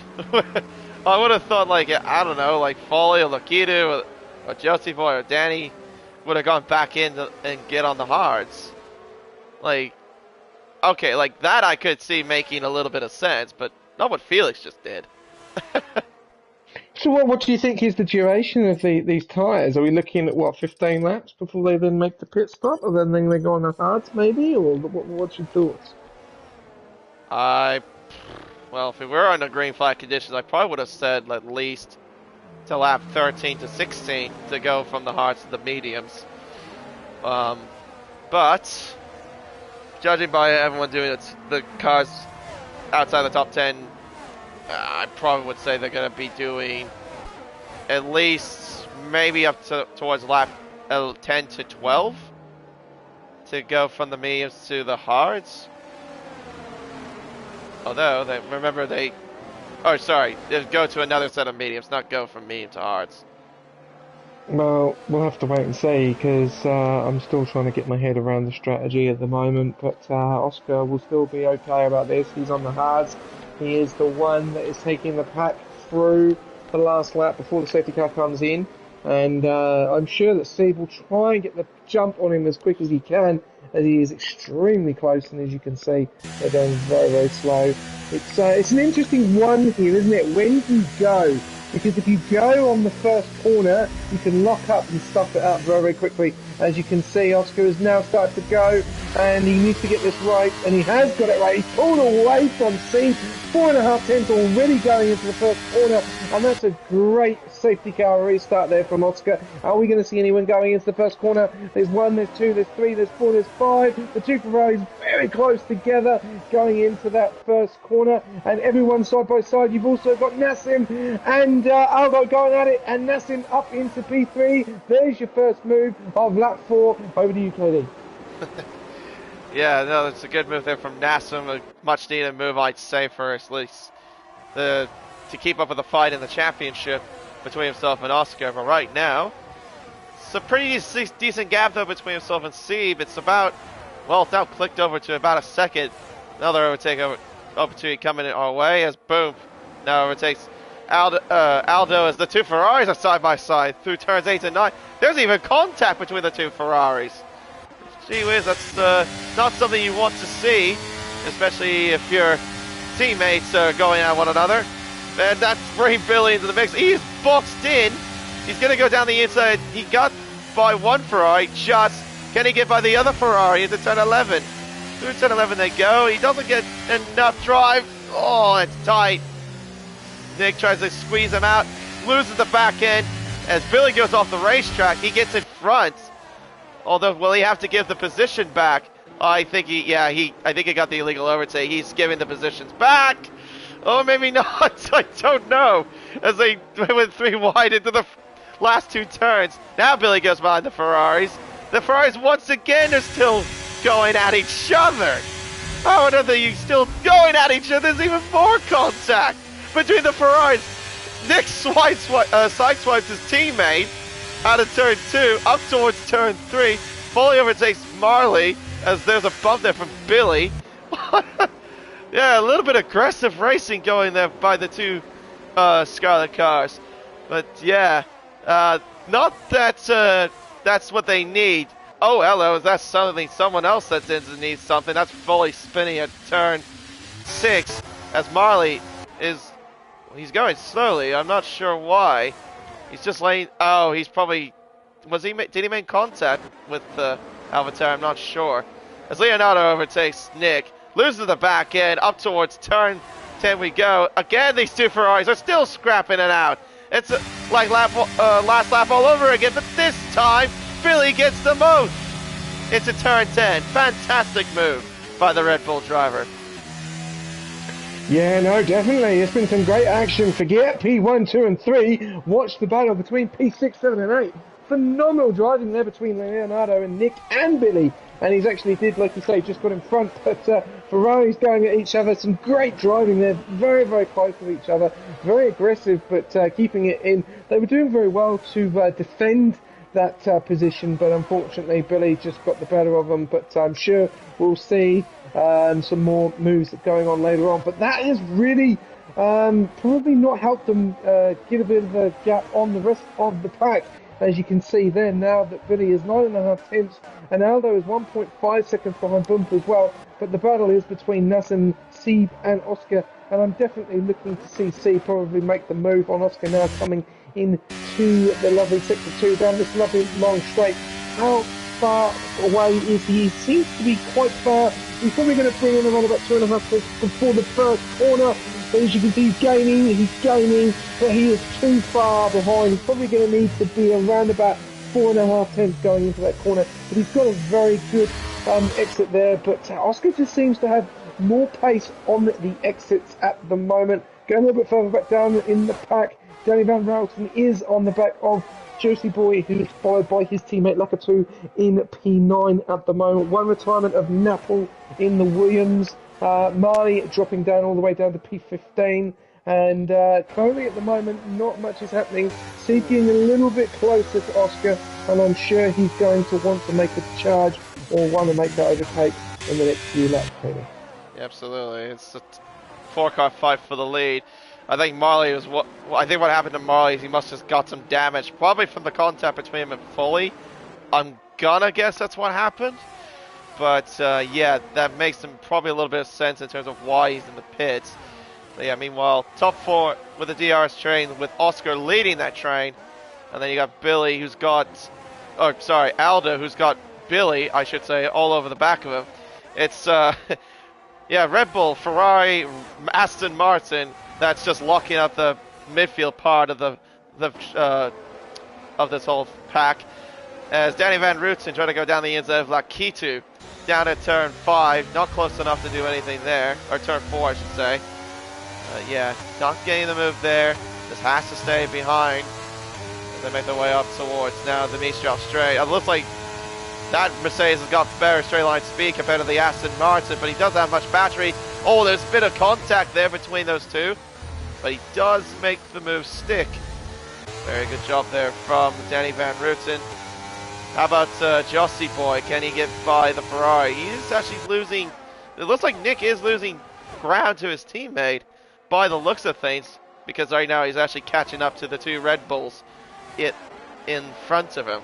Speaker 1: I would have thought, like, I don't know, like Foley or Lakitu or Josie Boy or Danny would have gone back in and get on the hards. Like, okay, like that I could see making a little bit of sense, but not what Felix just did.
Speaker 2: So what do you think is the duration of these tyres? Are we looking at, 15 laps before they then make the pit stop, or then they go on the hards maybe, or what's your thoughts?
Speaker 1: Well, if we were under green flag conditions, I probably would have said at least to lap 13 to 16 to go from the hards to the mediums. But judging by everyone doing it, the cars outside the top 10, I probably would say they're going to be doing at least maybe up towards lap 10 to 12 to go from the mediums to the hards. Although, remember they... Oh, sorry. They go to another set of mediums, not go from medium to hards.
Speaker 2: Well, we'll have to wait and see because I'm still trying to get my head around the strategy at the moment. But Oscar will still be okay about this. He's on the hards. He is the one that is taking the pack through the last lap before the safety car comes in. And I'm sure that Steve will try and get the jump on him as quick as he can, as he is extremely close. And as you can see, they're going very, very slow. It's an interesting one here, isn't it? When you go, because if you go on the first corner, you can lock up and stuff it up very, very quickly. As you can see, Oscar has now started to go, and he needs to get this right, and he has got it right. He's pulled away from Steve. 4.5 tenths already going into the first corner, and that's a great safety car restart there from Oscar. Are we going to see anyone going into the first corner? There's 1, there's 2, there's 3, there's 4, there's 5. The two Ferraris very close together going into that first corner, and everyone side by side. You've also got Nassim and Aldo going at it, and Nassim up into P3. There's your first move of lap 4. Over to you, KD.
Speaker 1: Yeah, no, that's a good move there from Nassim. A much needed move, I'd say, for at least to keep up with the fight in the championship between himself and Oscar. But right now, it's a pretty decent gap though between himself and Sieb. It's about, well, it's now clicked over to about a second. Another overtake opportunity coming our way as boom, now overtakes Aldo as the two Ferraris are side by side through turns 8 and 9. There's even contact between the two Ferraris. Gee whiz, that's not something you want to see, especially if your teammates are going at one another. And that's bringing Billy into the mix. He's boxed in. He's going to go down the inside. He got by one Ferrari just. Can he get by the other Ferrari into turn 11? Through turn 11 they go. He doesn't get enough drive. Oh, it's tight. Nick tries to squeeze him out. Loses the back end. As Billy goes off the racetrack, he gets in front. Although, will he have to give the position back? I think he got the illegal overtake. He's giving the positions back. Oh, maybe not. I don't know. As they went 3 wide into the last 2 turns. Now Billy goes behind the Ferraris. The Ferraris once again are still going at each other. Oh, no, they're still going at each other. There's even more contact between the Ferraris. Nick sideswipes his teammate out of turn 2, up towards turn 3, fully overtakes Marley, as there's a bump there from Billy. Yeah, a little bit aggressive racing going there by the two Scarlet cars. But yeah, not that that's what they need. Oh, hello, is that someone else that needs something? That's fully spinning at turn 6, as Marley he's going slowly. I'm not sure why. He's just laying. Oh, he's probably. Did he make contact with Avatar? I'm not sure. As Leonardo overtakes Nick, loses the back end, up towards turn 10 we go. Again, these two Ferraris are still scrapping it out. It's like last lap all over again, but this time, Billy gets the most into turn 10. Fantastic move by the Red Bull driver.
Speaker 2: Yeah, no, definitely. It's been some great action. Forget P1, 2 and 3. Watch the battle between P6, 7 and 8. Phenomenal driving there between Leonardo and Nick and Billy. And he's actually did, like you say, just got in front. But Ferrari's going at each other. Some great driving there. Very, very close to each other. Very aggressive, but keeping it in. They were doing very well to defend that position. But unfortunately, Billy just got the better of them. But I'm sure we'll see some more moves going on later on. But that has really probably not helped them get a bit of a gap on the rest of the pack. As you can see there, now that Billy is 9.5 tenths and Aldo is 1.5 seconds behind Bump as well. But the battle is between Nassim, Sieb and Oscar, and I'm definitely looking to see Sieb probably make the move on Oscar now coming into the lovely sector 2 down this lovely long straight. How far away is he? He seems to be quite far. He's probably going to bring in around about 2.5 tenths before the first corner. But as you can see, he's gaining, but he is too far behind. He's probably going to need to be around about 4.5 tenths going into that corner, but he's got a very good exit there. But Oscar just seems to have more pace on the exits at the moment. Going a little bit further back down in the pack, Danny Van Ralston is on the back of Josie Boy, who is followed by his teammate Lakatu in P9 at the moment. One retirement of Napple in the Williams. Marley dropping down all the way down to P15. And currently at the moment, not much is happening. Steve getting a little bit closer to Oscar, and I'm sure he's going to want to make a charge or want to make that overtake in the next few laps, Peter.
Speaker 1: Absolutely. It's a 4-car fight for the lead. I think Marley was I think what happened to Marley is he must have just got some damage, probably from the contact between him and Foley. I'm gonna guess that's what happened. But yeah, that makes him probably a little bit of sense in terms of why he's in the pits. But yeah, meanwhile, top 4 with the DRS train, with Oscar leading that train. And then you got Billy, who's got, oh, sorry, Aldo, who's got Billy, I should say, all over the back of him. It's, yeah, Red Bull, Ferrari, Aston Martin, that's just locking up the midfield part of of this whole pack. As Danny Van Rooten trying to go down the inside of Lakitu, down at turn 5, not close enough to do anything there, or turn 4, I should say. Yeah, not getting the move there. Just has to stay behind as they make their way up towards now the Mistral straight. It looks like that Mercedes has got better straight line speed compared to the Aston Martin, but he doesn't have much battery. Oh, there's a bit of contact there between those two, but he does make the move stick. Very good job there from Danny Van Rooten. How about Jossie Boy? Can he get by the Ferrari? He is actually losing. It looks like Nick is losing ground to his teammate by the looks of things, because right now he's actually catching up to the 2 Red Bulls in front of him.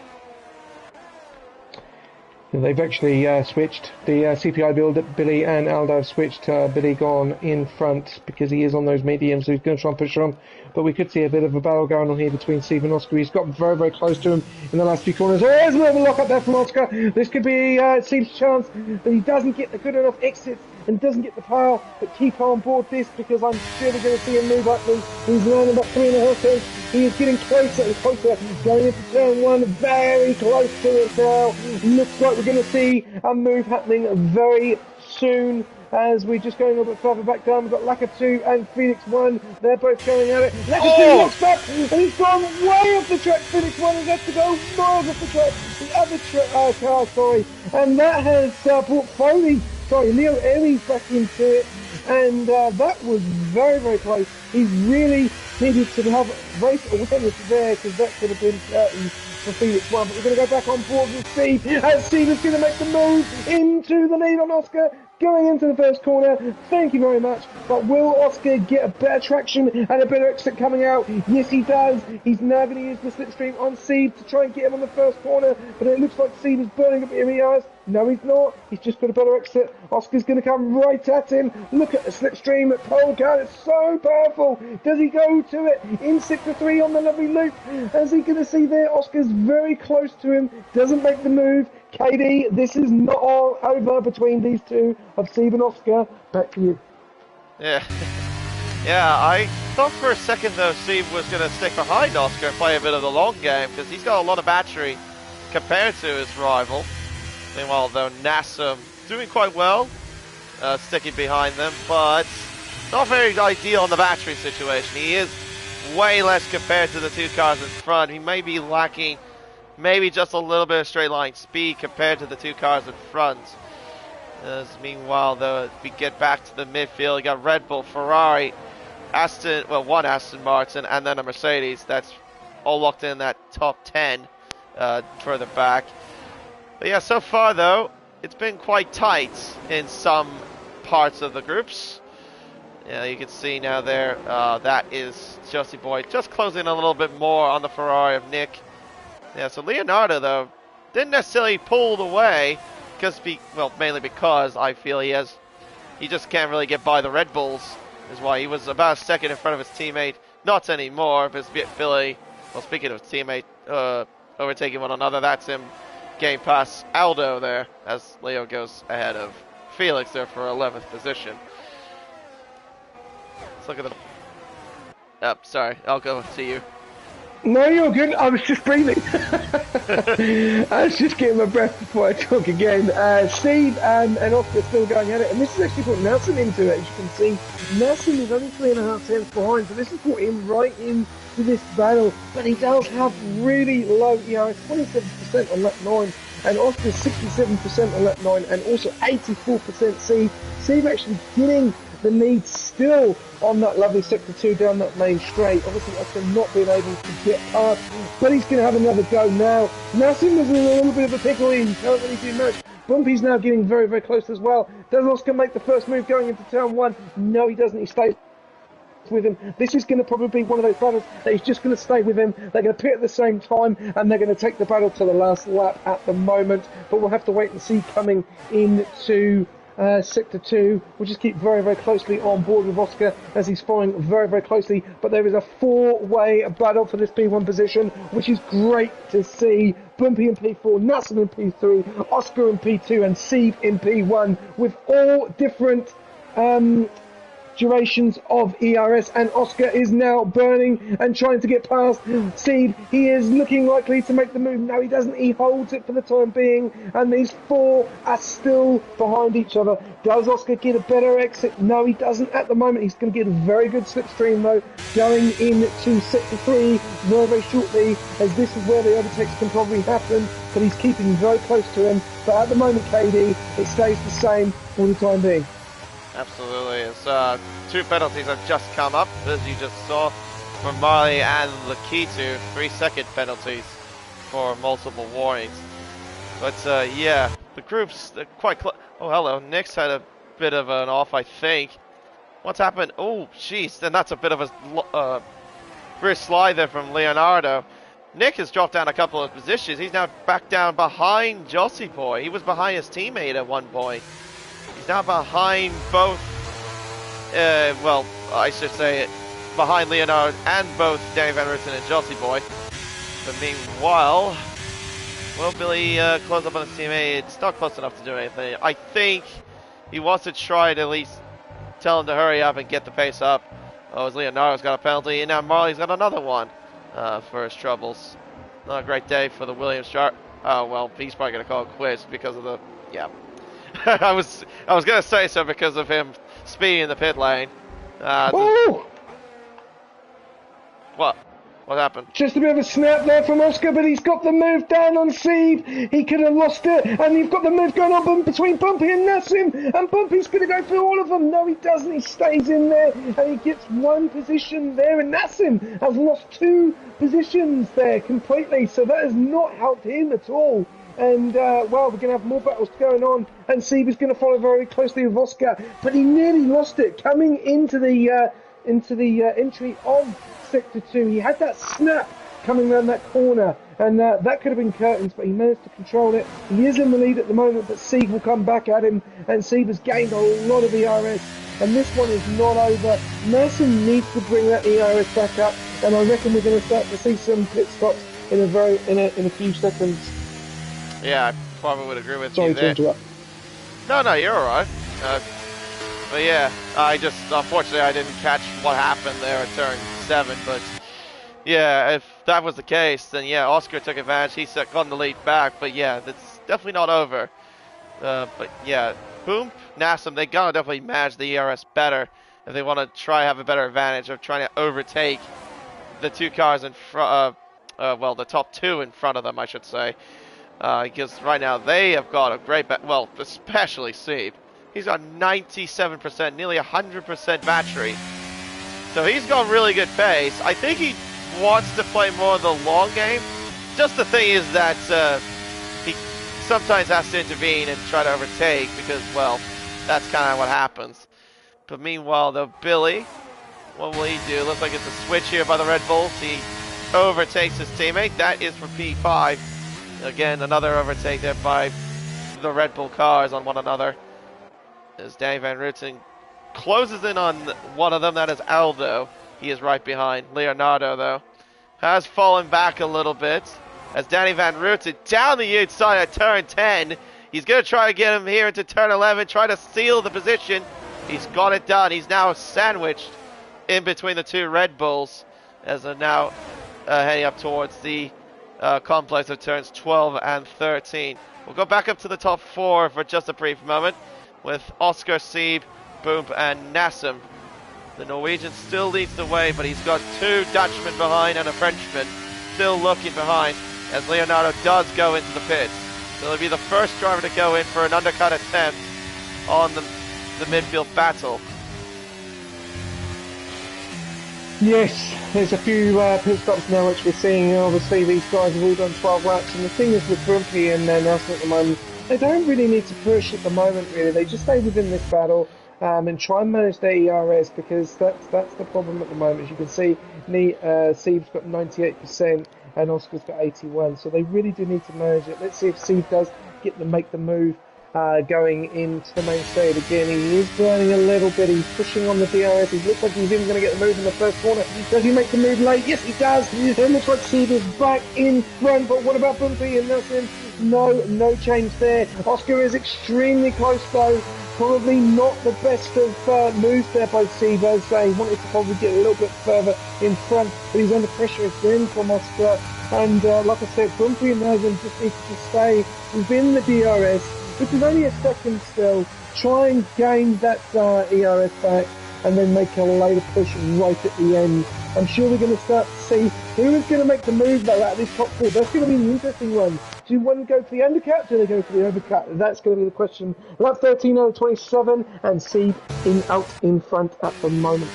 Speaker 2: They've actually switched. The CPI build, Billy and Aldo have switched. Billy gone in front because he is on those mediums, so he's going to try and push on. But we could see a bit of a battle going on here between Steve and Oscar. He's got very, very close to him in the last few corners. Oh, there's a bit of a lock up there from Oscar. This could be Steve's chance, but he doesn't get the good enough exits and doesn't get the power. But keep on board this, because I'm sure we're going to see him move up. He's landing about 3.5 tenths. He is getting closer and closer, going into turn 1, very close to it now. Looks like we're going to see a move happening very soon. As we're just going a little bit further back down, we've got Lakatu and Phoenix 1. They're both going at it. Lakatu locks up, and he's gone way off the track. Phoenix 1 has had to go miles off the track. The other car, sorry. And that has brought Leo Aries back into it. And that was very, very close. He really needed to have race awareness there, because that could have been for Phoenix 1. But we're going to go back on board with Steve. And Steve is going to make the move into the lead on Oscar, going into the first corner. Thank you very much. But will Oscar get a better traction and a better exit coming out? Yes, he does. He's now going to use the slipstream on Steve to try and get him on the first corner. But it looks like Steve is burning up areas. No, he's not. He's just got a better exit. Oscar's going to come right at him. Look at the slipstream at pole car. It's so powerful. Does he go to it in sector 3 on the lovely loop? As he going to see there, Oscar's very close to him. Doesn't make the move. KD, this is not all over between these two of Steve and Oscar. Back to you.
Speaker 1: Yeah. Yeah, I thought for a second though Steve was going to stick behind Oscar and play a bit of the long game, because he's got a lot of battery compared to his rival. Meanwhile, though, Nassum doing quite well, sticking behind them, but not very ideal in the battery situation. He is way less compared to the 2 cars in front. He may be lacking maybe just a little bit of straight line speed compared to the 2 cars in front. Meanwhile, though, we get back to the midfield. You got Red Bull, Ferrari, one Aston Martin, and then a Mercedes. That's all locked in that top 10 further back. But yeah, so far though, it's been quite tight in some parts of the groups. Yeah, you can see now there, that is Josie Boy just closing a little bit more on the Ferrari of Nick. Yeah, so Leonardo though, didn't necessarily pull away, mainly because I feel he just can't really get by the Red Bulls, is why he was about a second in front of his teammate. Not anymore, but Billy, well, speaking of his teammate, overtaking one another, that's him getting past Aldo there, as Leo goes ahead of Felix there for 11th position. Let's look at the... Oh, sorry, I'll go to you.
Speaker 2: No, you're good. I was just breathing. I was just getting my breath before I talk again. Steve and Oscar still going at it, and this has actually brought Nelson into it. As you can see, Nelson is only 3.5 tenths behind, so this has brought him right into this battle. But he does have really low ERS, 27% on lap 9, and Oscar 67% on lap 9, and also 84% Steve. Steve actually getting the lead still on that lovely sector 2 down that main straight. Obviously, Oscar not being able to get past, but he's going to have another go now. Nassim was in a little bit of a pickle. He can't really do much. Bumpy's now getting very, very close as well. Does Oscar make the first move going into turn 1? No, he doesn't. He stays with him. This is going to probably be one of those battles that he's just going to stay with him. They're going to pit at the same time, and they're going to take the battle to the last lap at the moment. But we'll have to wait and see coming into Sector 2. We'll just keep very, very closely on board with Oscar as he's following very, very closely. But there is a four-way battle for this P1 position, which is great to see. Bumpy in P4, Nassim in P3, Oscar in P2, and Steve in P1 with all different durations of ERS, and Oscar is now burning and trying to get past Steve. He is looking likely to make the move. No, he doesn't. He holds it for the time being, and these four are still behind each other. Does Oscar get a better exit? No, he doesn't at the moment. He's going to get a very good slipstream though, going into sector 3 very, very shortly, as this is where the overtakes can probably happen, but he's keeping very close to him. But at the moment, KD, it stays the same for the time being.
Speaker 1: Absolutely. It's two penalties have just come up, as you just saw, from Marley and Lakitu. 3-second penalties for multiple warnings. But yeah, the groups are quite close. Oh, hello. Nick's had a bit of an off, I think. What's happened? Oh, jeez. And that's a bit of a rear slide there from Leonardo. Nick has dropped down a couple of positions. He's now back down behind Jossie Boy. He was behind his teammate at one point. He's now behind both, well, I should say behind Leonardo and both Danny Van Rooten and Jossie Boy. But meanwhile, will Billy close up on his teammate? It's not close enough to do anything. I think he wants to try to at least tell him to hurry up and get the pace up. Oh, as Leonardo's got a penalty, and now Marley's got another one for his troubles. Not a great day for the Williams chart. Oh, well, he's probably going to call it quits because of the, yeah. I was gonna say so because of him speeding in the pit lane. What? What happened?
Speaker 2: Just a bit of a snap there from Oscar, but he's got the move down on Steve. He could have lost it, and you've got the move going on between Bumpy and Nassim, and Bumpy's going to go through all of them. No, he doesn't. He stays in there, and he gets one position there, and Nassim has lost 2 positions there completely, so that has not helped him at all. And, well, we're going to have more battles going on, and Steve is going to follow very closely with Oscar, but he nearly lost it coming into the entry of Sector 2. He had that snap coming around that corner, and that could have been curtains, but he managed to control it. He is in the lead at the moment, but Steve will come back at him, and Steve has gained a lot of ERS, and this one is not over. Nelson needs to bring that ERS back up, and I reckon we're going to start to see some pit stops in a few seconds.
Speaker 1: Yeah, I probably would agree with
Speaker 2: Sorry
Speaker 1: you there.
Speaker 2: to interrupt.
Speaker 1: No, you're alright. But yeah, unfortunately I didn't catch what happened there at turn 7, but yeah, if that was the case, then yeah, Oscar took advantage, he got the lead back, but yeah, that's definitely not over. But yeah, Boom, Nassim, they gotta definitely manage the ERS better if they want to try have a better advantage of trying to overtake the 2 cars in front, well, the top 2 in front of them, I should say. Because right now they have got a great, well, especially Steve. He's got 97%, nearly 100% battery. So he's got really good pace. I think he wants to play more of the long game. Just the thing is that he sometimes has to intervene and try to overtake because, well, that's kind of what happens. But meanwhile, though, Billy, what will he do? Looks like it's a switch here by the Red Bulls. He overtakes his teammate. That is for P5. Again, another overtake there by the Red Bull cars on one another. As Danny Van Rooten closes in on one of them, that is Aldo. He is right behind. Leonardo, though, has fallen back a little bit. As Danny Van Rooten down the outside at turn 10. He's going to try to get him here into turn 11, try to seal the position. He's got it done. He's now sandwiched in between the 2 Red Bulls. As now heading up towards the complex of turns 12 and 13. We'll go back up to the top 4 for just a brief moment with Oscar, Sieb, Boomp and Nassim. The Norwegian still leads the way, but he's got 2 Dutchmen behind and a Frenchman still looking behind as Leonardo does go into the pits. So he'll be the first driver to go in for an undercut attempt on the midfield battle.
Speaker 2: Yes, there's a few pit stops now which we're seeing. Obviously these guys have all done 12 laps, and the thing is with Grumpy and Nelson at the moment, they don't really need to push at the moment really. They just stay within this battle and try and manage their ERS, because that's the problem at the moment. As you can see, Sieb's got 98% and Oscar's got 81%, so they really do need to manage it. Let's see if Sieb does make the move going into the main straight again. He is burning a little bit. He's pushing on the DRS. He looks like he's even going to get the move in the first corner. Does he make the move late? Yes, he does. It looks like Sieb is back in front. But what about Bumpy and Nelson? No change there. Oscar is extremely close though. Probably not the best of moves there by Sieb, as he wanted to probably get a little bit further in front, but he's under pressure again from Oscar. And like I said, Bumpy and Nelson just need to stay within the DRS, which is only a second still. Try and gain that ERS back and then make a later push right at the end. I'm sure we're going to start to see who is going to make the move though out of this top 4. That's going to be an interesting one. Do you want to go for the undercut? Do they go for the overcut? That's going to be the question. Lap 13 out of 27 and Sieb out in front at the moment.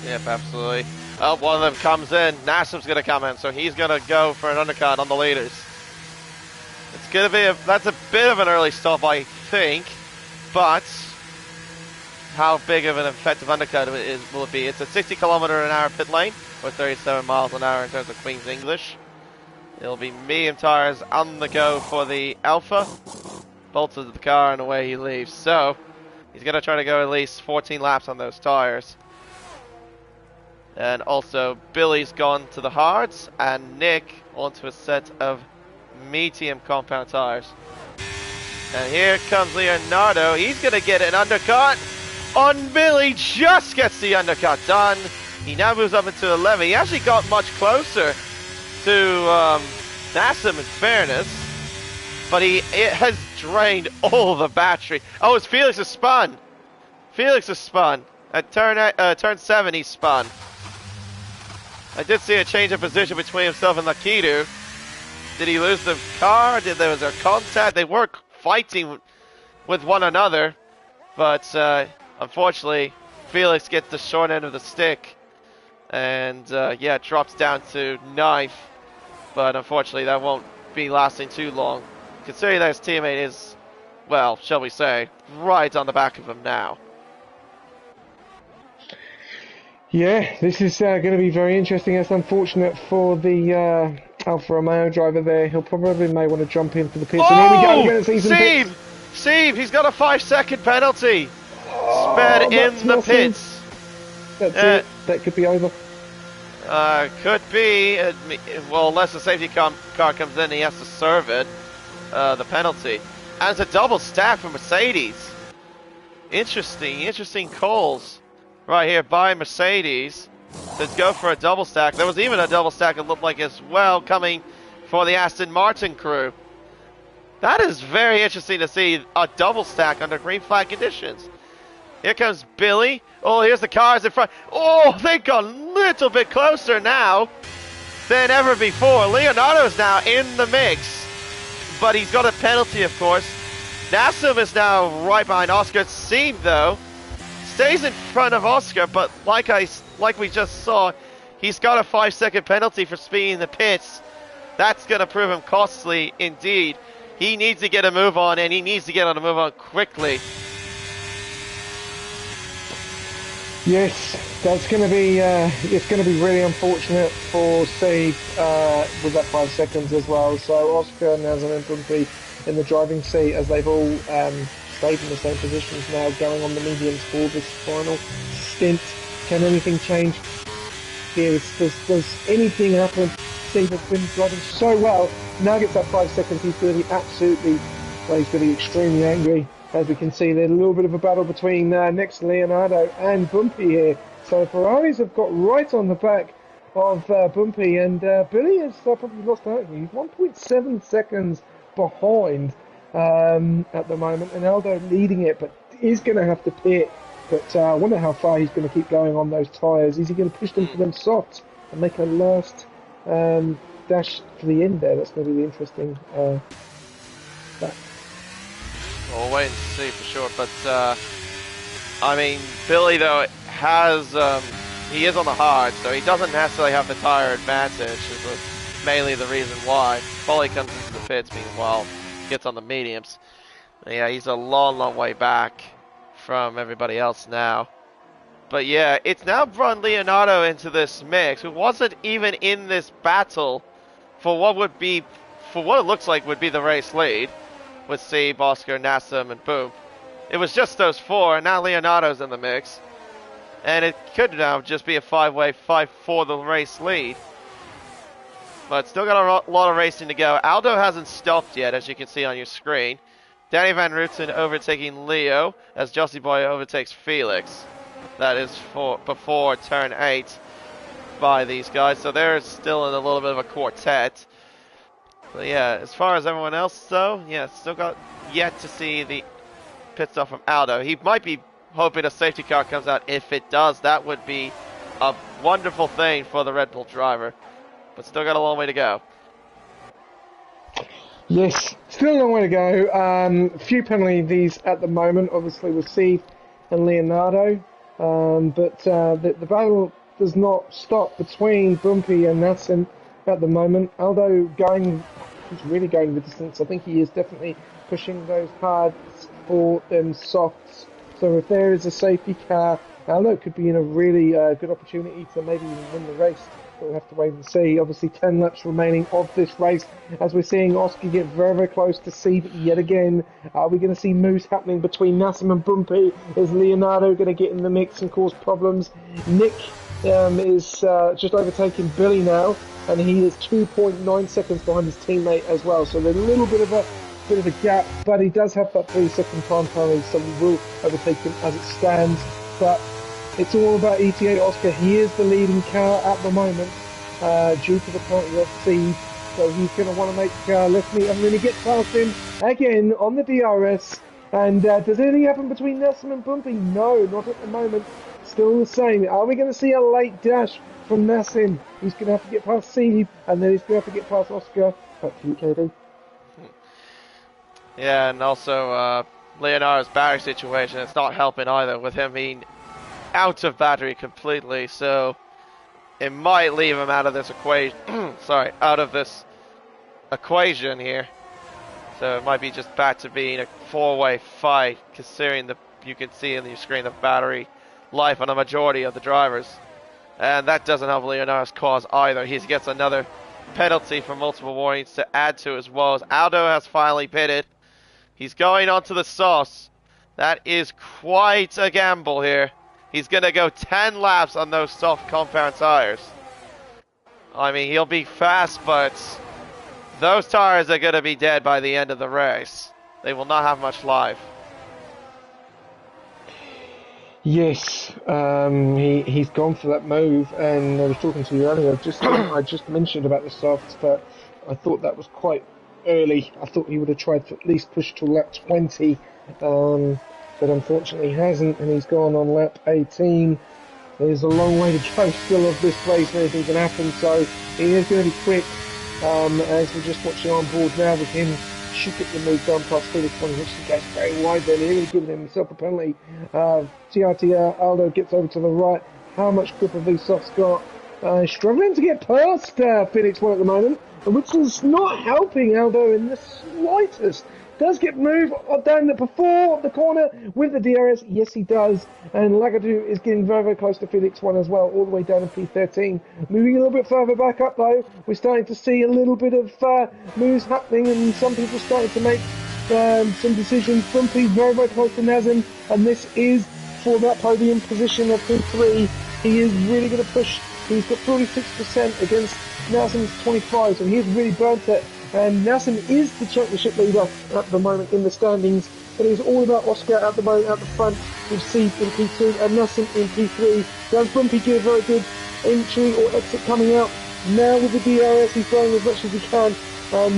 Speaker 1: Yep, absolutely. Oh, one of them comes in. Nassim's going to come in, so he's going to go for an undercut on the leaders. It's going to be that's a bit of an early stop, I think, but how big of an effective undercut will it be? It's a 60 km/h pit lane, or 37 miles an hour in terms of Queen's English. It'll be medium tires on the go for the Alpha. Bolts into the car and away he leaves. So he's going to try to go at least 14 laps on those tires. And also Billy's gone to the hards and Nick onto a set of medium compound tires. And here comes Leonardo. He's going to get an undercut on Billy. Just gets the undercut done. He now moves up into 11. He actually got much closer to Nassim in fairness, but it has drained all the battery. Oh, it's Felix has spun. Felix has spun. At turn 7 he spun. I did see a change of position between himself and Lakitu. Did he lose the car? Was there contact? They were fighting with one another, but unfortunately Felix gets the short end of the stick and yeah, drops down to 9th. But unfortunately, that won't be lasting too long, considering that his teammate is, well, shall we say, right on the back of him now.
Speaker 2: Yeah, this is going to be very interesting. It's unfortunate for the Alfa Romeo driver there. He'll probably may want to jump in for the pits.
Speaker 1: Oh!
Speaker 2: And here we go.
Speaker 1: Sieb, he's got a 5-second penalty. Sped in the pits.
Speaker 2: That's it. That could be over.
Speaker 1: Could be. Well, unless the safety car comes in, he has to serve it. The penalty. And it's a double stack for Mercedes. Interesting calls right here by Mercedes to go for a double stack. There was even a double stack, it looked like, as well, coming for the Aston Martin crew. That is very interesting to see a double stack under green flag conditions. Here comes Billy. Oh, here's the cars in front. Oh, they got a little bit closer now than ever before. Leonardo's now in the mix, but he's got a penalty, of course. Nassim is now right behind Oscar. Sieb, though, stays in front of Oscar, but like we just saw, he's got a 5-second penalty for speeding the pits. That's going to prove him costly indeed. He needs to get a move on, and he needs to get on a move on quickly.
Speaker 2: Yes, that's going to be it's going to be really unfortunate for Sieb with that 5 seconds as well. So Oscar and Nelson and Bumpy in the driving seat, as they've all stayed in the same positions now, going on the mediums for this final stint. Can anything change here? Does anything happen? Sieb has been driving so well. Now gets that 5 seconds. He's going to be absolutely, well, he's going to be extremely angry. As we can see, there's a little bit of a battle between next Leonardo and Bumpy here. So Ferraris have got right on the back of Bumpy, and Billy has probably lost out. He's 1.7 seconds behind at the moment, and Aldo leading it, but is going to have to pit. But I wonder how far he's going to keep going on those tyres. Is he going to push them to them softs and make a last dash for the end there? That's going to be interesting.
Speaker 1: We'll wait and see for sure. But I mean, Billy though has he is on the hard, so he doesn't necessarily have the tire advantage. Is mainly the reason why. Foley comes into the pits, meanwhile gets on the mediums. Yeah, he's a long way back from everybody else now. But yeah, it's now brought Leonardo into this mix, who wasn't even in this battle for what it looks like would be the race lead, with Sieb, Oscar, Nassim, and Boom. It was just those four, and now Leonardo's in the mix. And it could now just be a five-way fight for the race lead. But still got a lot of racing to go. Aldo hasn't stopped yet, as you can see on your screen. Danny Van Rooten overtaking Leo as Jossie Boy overtakes Felix. That is before turn 8 by these guys. So they're still in a little bit of a quartet. But yeah, as far as everyone else though, yeah, still got yet to see the pit stop from Aldo. He might be hoping a safety car comes out. If it does, that would be a wonderful thing for the Red Bull driver. But still got a long way to go.
Speaker 2: Yes, still a long way to go. A few penalties at the moment, obviously with Sieb and Leonardo. But the battle does not stop between Bumpy and Nassim at the moment. Aldo he's really going the distance. I think he is definitely pushing those hard for them softs. So if there is a safety car, Aldo could be in a really good opportunity to maybe even win the race. We'll have to wait and see. Obviously 10 laps remaining of this race as we're seeing Oscar get very close to Sieb yet again. Are we going to see moves happening between Nassim and Bumpy? Is Leonardo going to get in the mix and cause problems? Nick is just overtaking Billy now, and he is 2.9 seconds behind his teammate as well. So there's a little bit of a gap, but he does have that 3-second time penalty, so we will overtake him as it stands. But it's all about ETA Oscar. He is the leading car at the moment due to the penalty of Sieb. So he's going to want to make left me. I'm going to get past him again on the DRS. And does anything happen between Nassim and Bumpy? No, not at the moment. Still the same. Are we going to see a late dash from Nassim? He's going to have to get past Sieb, and then he's going to have to get past Oscar. Back to you, KD.
Speaker 1: Yeah, and also Leonardo's battery situation, it's not helping either, with him being out of battery completely, so it might leave him out of this equation. Out of this equation here. So it might be just back to being a four-way fight, considering you can see in your screen the battery life on a majority of the drivers. And that doesn't help Leonardo's cause either. He gets another penalty for multiple warnings to add to his woes. Aldo has finally pitted. He's going onto the sauce. That is quite a gamble here. He's going to go 10 laps on those soft compound tires. I mean, he'll be fast, but those tires are going to be dead by the end of the race. They will not have much life.
Speaker 2: Yes, he's gone for that move, and I was talking to you earlier. I just mentioned about the softs, but I thought that was quite early. I thought he would have tried to at least push to lap 20. But unfortunately he hasn't, and he's gone on lap 18. There's a long way to go still of this race, anything can happen, so he is going to be quick, as we're just watching on board now with him should get the move done past Felix, which he goes very wide there, nearly giving himself a penalty. TRT Aldo gets over to the right. How much grip have these softs got? Struggling to get past Felix one at the moment, which is not helping Aldo in the slightest. Does get moved down before the corner with the DRS. Yes, he does. And Lagadou is getting very close to Felix 1 as well, all the way down in P13. Moving a little bit further back up, though, we're starting to see a little bit of moves happening, and some people starting to make some decisions. Bumpy very close to Nazem, and this is for that podium position of P3. He is really going to push. He's got 46% against Nazem's 25, so he's really burnt it. And Nassim is the championship leader at the moment in the standings. It is all about Oscar at the moment at the front with Sieb in P2 and Nassim in P3. Does Bumpy give very good entry or exit coming out. Now with the DRS, he's throwing as much as he can.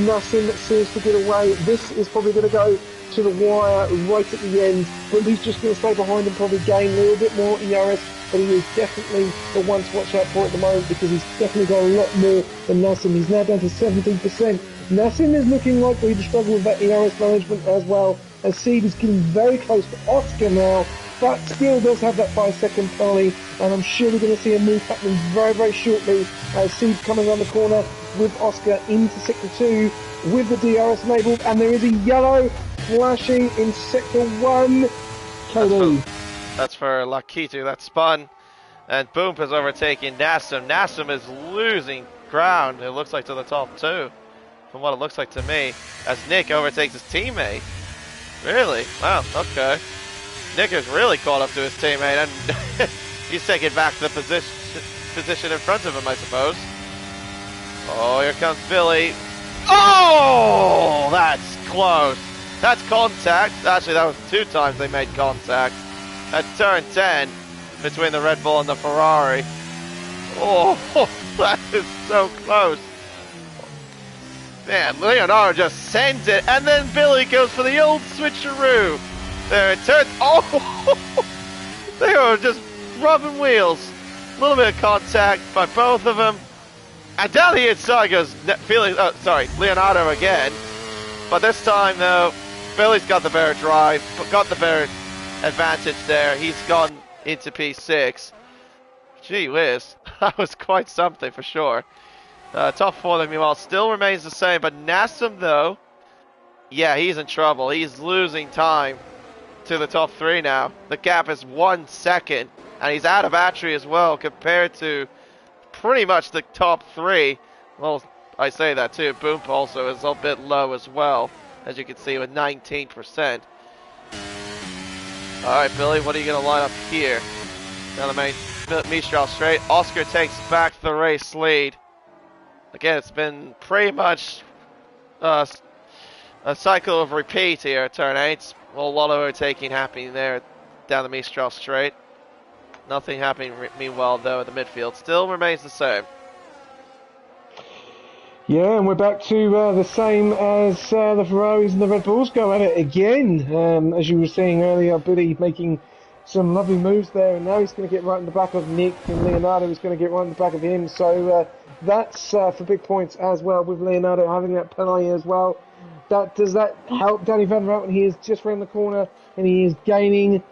Speaker 2: Nothing seems to get away. This is probably going to go to the wire right at the end. But he's just going to stay behind and probably gain a little bit more ERS. But he is definitely the one to watch out for at the moment because he's definitely got a lot more than Nassim. He's now down to 17%. Nassim is looking like he'll struggle with that ERS management as well. As Seed is getting very close to Oscar now, but still does have that 5-second penalty, and I'm sure we're going to see a move happening very, very shortly as Seed coming around the corner with Oscar into Sector 2 with the DRS enabled, and there is a yellow flashing in Sector 1. KD.
Speaker 1: That's for Lakitu, that spun, and Boomp is overtaking Nassim. Nassim is losing ground, it looks like, to the top 2, from what it looks like to me, as Nick overtakes his teammate. Really? Wow, okay. Nick has really caught up to his teammate, and he's taking back the position in front of him, I suppose. Oh, here comes Billy. Oh, that's close. That's contact. Actually, that was 2 times they made contact. At turn 10, between the Red Bull and the Ferrari. Oh, that is so close. Man, Leonardo just sends it, and then Billy goes for the old switcheroo. There it turns. Oh, they were just rubbing wheels. A little bit of contact by both of them. And down the inside goes Leonardo again. But this time, though, Billy's got the better drive, got the better advantage there. He's gone into P6. Gee whiz, that was quite something for sure. Top 4, meanwhile, still remains the same, but Nassim, though, yeah, he's in trouble. He's losing time to the top 3 now. The gap is 1 second, and he's out of battery as well compared to pretty much the top 3. Well, I say that too. Boomp also is a bit low as well, as you can see with 19%. Alright, Billy, what are you going to line up here? Down the main Mistral straight. Oscar takes back the race lead. Again, it's been pretty much a cycle of repeat here at turn 8. Well, a lot of overtaking happening there down the Mistral straight. Nothing happening meanwhile, though, in the midfield. Still remains the same.
Speaker 2: Yeah, and we're back to the same as the Ferraris and the Red Bulls go at it again. As you were saying earlier, Billy making some lovely moves there, and now he's going to get right in the back of Nick, and Leonardo is going to get right in the back of him. So that's for big points as well, with Leonardo having that penalty as well. Does that help Danny Van Routen? He is just around the corner, and he is gaining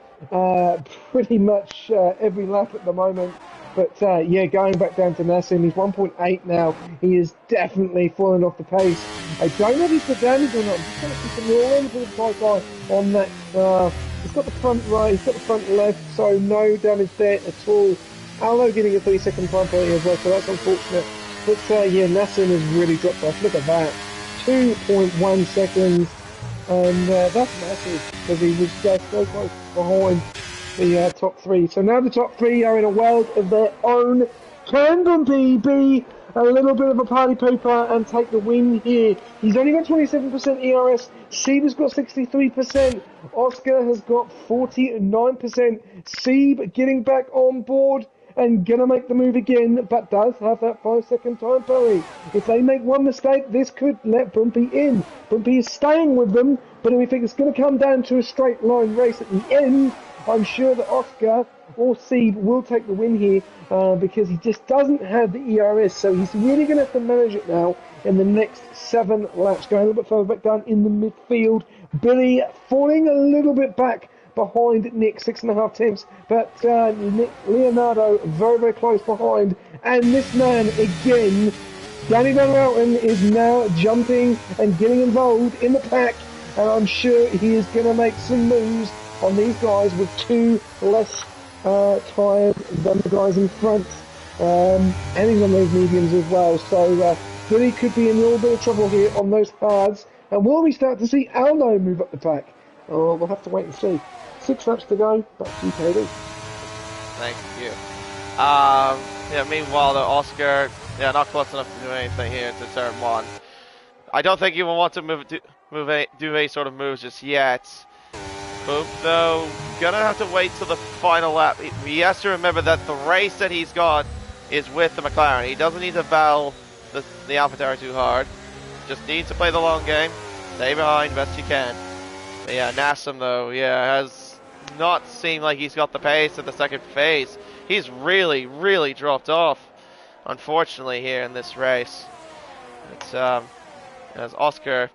Speaker 2: pretty much every lap at the moment. But yeah, going back down to Nassim, he's 1.8 now. He is definitely falling off the pace. I don't know if he's got damage or not. I'm just going to see some little bit of type on that. He's got the front right, he's got the front left, so no damage there at all. Allo getting a 3-second time penalty as well, so that's unfortunate. But yeah, Nassim has really dropped off. Look at that. 2.1 seconds. And that's massive, because he was just so close behind the top 3. So now the top 3 are in a world of their own. Can Bumpy be a little bit of a party pooper and take the win here? He's only got 27% ERS. Seeb got 63%. Oscar has got 49%. Seeb getting back on board and gonna make the move again, but does have that 5-second time penalty. If they make one mistake, this could let Bumpy in. Bumpy is staying with them, but if it's going to come down to a straight line race at the end, I'm sure that Oscar or Seed will take the win here because he just doesn't have the ERS, so he's really going to have to manage it now in the next 7 laps. Going a little bit further back down in the midfield. Billy falling a little bit back behind Nick, 6.5 tenths, but Leonardo very, very close behind. And this man again, Danny Van Routen, is now jumping and getting involved in the pack, and I'm sure he is going to make some moves on these guys with 2 less tyres than the guys in front, and he's on those mediums as well. So Billy could be in a little bit of trouble here on those hards. And will we start to see Alno move up the pack? Oh, we'll have to wait and see. 6 laps to go, back to you, KD.
Speaker 1: Thank you. Yeah, meanwhile, the Oscar, not close enough to do anything here to turn 1. I don't think he will want to do any sort of moves just yet. Boop, though, gonna have to wait till the final lap. He has to remember that the race that he's got is with the McLaren. He doesn't need to battle the AlphaTauri too hard. Just needs to play the long game. Stay behind best you can. But yeah, Nassam though, yeah, has not seemed like he's got the pace in the second phase. He's really, really dropped off, unfortunately, here in this race. It's, as Oscar,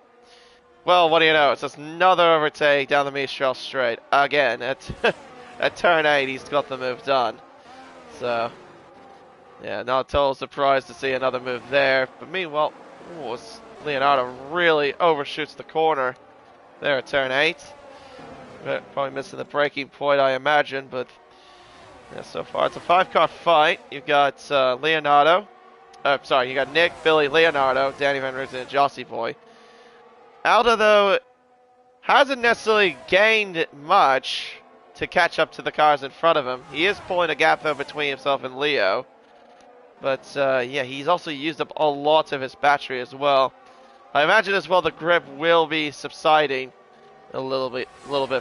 Speaker 1: well, what do you know? It's just another overtake down the Mistral straight. Again, at, at turn 8, he's got the move done. So, yeah, not a total surprise to see another move there. But meanwhile, Leonardo really overshoots the corner there at turn 8. Probably missing the braking point, I imagine, but yeah, so far it's a 5-car fight. You've got Leonardo. You got Nick, Billy, Leonardo, Danny Van Roosen, and Jossie Boy. Aldo, though, hasn't necessarily gained much to catch up to the cars in front of him. He is pulling a gap, though, between himself and Leo. But, yeah, he's also used up a lot of his battery as well. I imagine as well the grip will be subsiding a little bit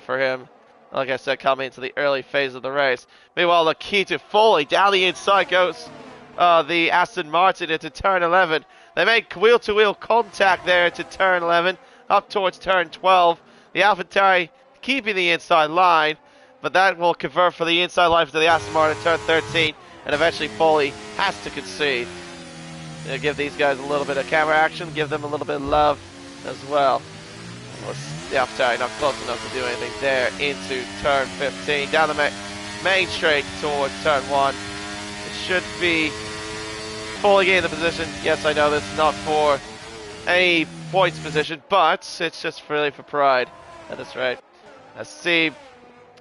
Speaker 1: for him. Like I said, coming into the early phase of the race. Meanwhile, the key to Foley, down the inside goes the Aston Martin into turn 11. They make wheel-to-wheel contact there into turn 11, up towards turn 12. The AlphaTauri keeping the inside line, but that will convert for the inside line to the Aston Martin turn 13, and eventually Foley has to concede. Give these guys a little bit of camera action, give them a little bit of love as well. The AlphaTauri not close enough to do anything there into turn 15. Down the main straight towards turn 1. It should be fully gain the position. Yes, I know this is not for any points position, but it's just really for pride at this rate. As Steve,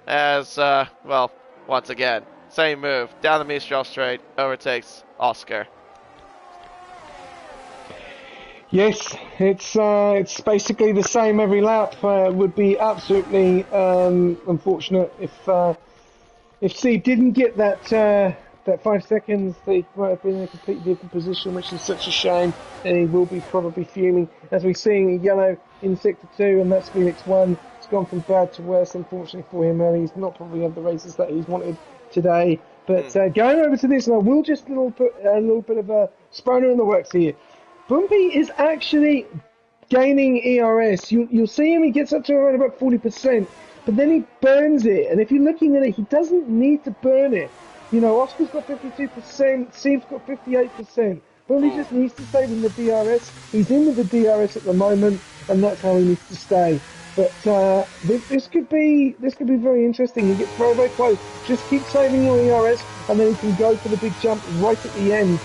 Speaker 1: well, once again, same move. Down the Mistral straight, overtakes Oscar.
Speaker 2: Yes, it's basically the same every lap. It would be absolutely unfortunate if Steve didn't get that 5 seconds. They might have been in a completely different position, which is such a shame. And he will be probably fuming, as we're seeing yellow in sector 2, and that's Felix 1. It's gone from bad to worse, unfortunately for him. He's not probably had the races that he's wanted today. But going over to this, and I will just put a little bit of a spanner in the works here. Bumpy is actually gaining ERS. You'll see him, he gets up to around about 40%, but then he burns it. And if you're looking at it, he doesn't need to burn it. You know, Oscar's got 52%, Steve's got 58%. Bumpy just needs to stay with the DRS. He's in with the DRS at the moment, and that's how he needs to stay. But this could be very interesting. He gets very, very close. Just keep saving your ERS, and then he can go for the big jump right at the end.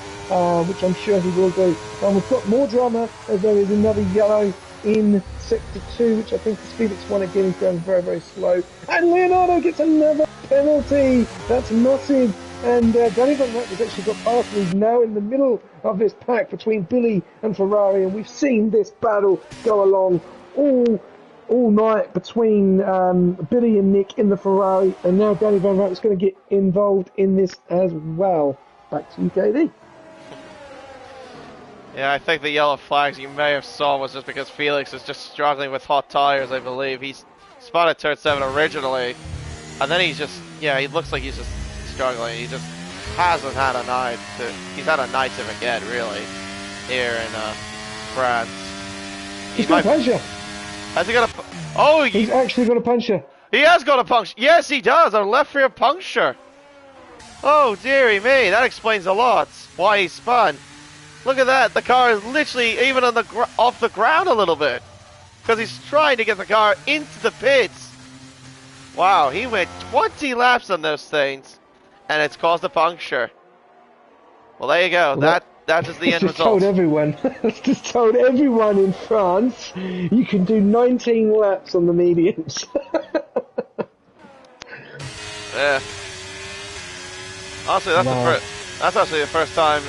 Speaker 2: Which I'm sure he will do. And we've got more drama as there is another yellow in sector 2, which I think is Felix 1 again. He's going very, very slow. And Leonardo gets another penalty. That's massive. And Danny Van Roosen has actually got past him. He's now in the middle of this pack between Billy and Ferrari. And we've seen this battle go along all night between Billy and Nick in the Ferrari. And now Danny Van Roosen is going to get involved in this as well. Back to you, KD.
Speaker 1: Yeah, I think the yellow flags you may have saw was just because Felix is just struggling with hot tires, I believe. He's spotted turn 7 originally, and then he's just, yeah, he looks like he's just struggling. He just hasn't had a night he's had a night to forget, really, here in France.
Speaker 2: He's got a puncture.
Speaker 1: Has he got a... Oh!
Speaker 2: He's actually got a puncture.
Speaker 1: He has got a puncture. Yes, he does. A left rear puncture. Oh, dearie me. That explains a lot. Why he spun. Look at that. The car is literally even on off the ground a little bit. Because he's trying to get the car into the pits. Wow, he went 20 laps on those things. And it's caused a puncture. Well, there you go.
Speaker 2: Well,
Speaker 1: that is the end result.
Speaker 2: Told everyone. It's just told everyone in France you can do 19 laps on the mediums.
Speaker 1: Yeah. Honestly, that's actually the first time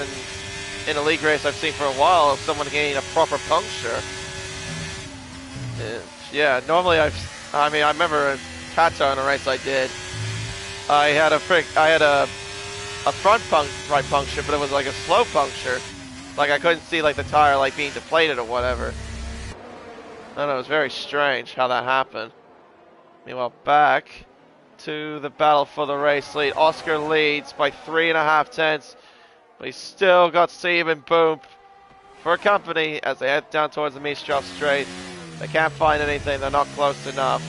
Speaker 1: in a league race I've seen for a while of someone getting a proper puncture. Yeah, normally I remember in Qatar in a race I did, I had a front right puncture, but it was like a slow puncture. Like I couldn't see like the tire like being deflated or whatever. I don't know, it was very strange how that happened. Meanwhile, back to the battle for the race lead. Oscar leads by 3.5 tenths. We still got Steve and Boom for company as they head down towards the Mistral Straight. They can't find anything, they're not close enough.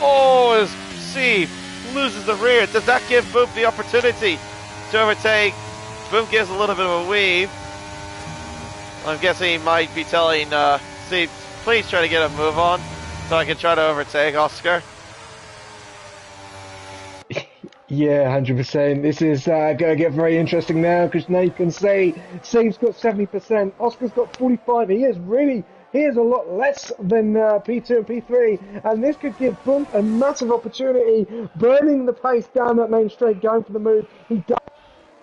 Speaker 1: Oh, as Steve loses the rear. Does that give Boom the opportunity to overtake? Boom gives a little bit of a weave. I'm guessing he might be telling Steve, please try to get a move on so I can try to overtake Oscar.
Speaker 2: Yeah, 100%. This is going to get very interesting now because now you can see Steve's got 70%, Oscar's got 45. He is a lot less than P2 and P3, and this could give Bump a massive opportunity, burning the pace down that main straight, going for the move. He does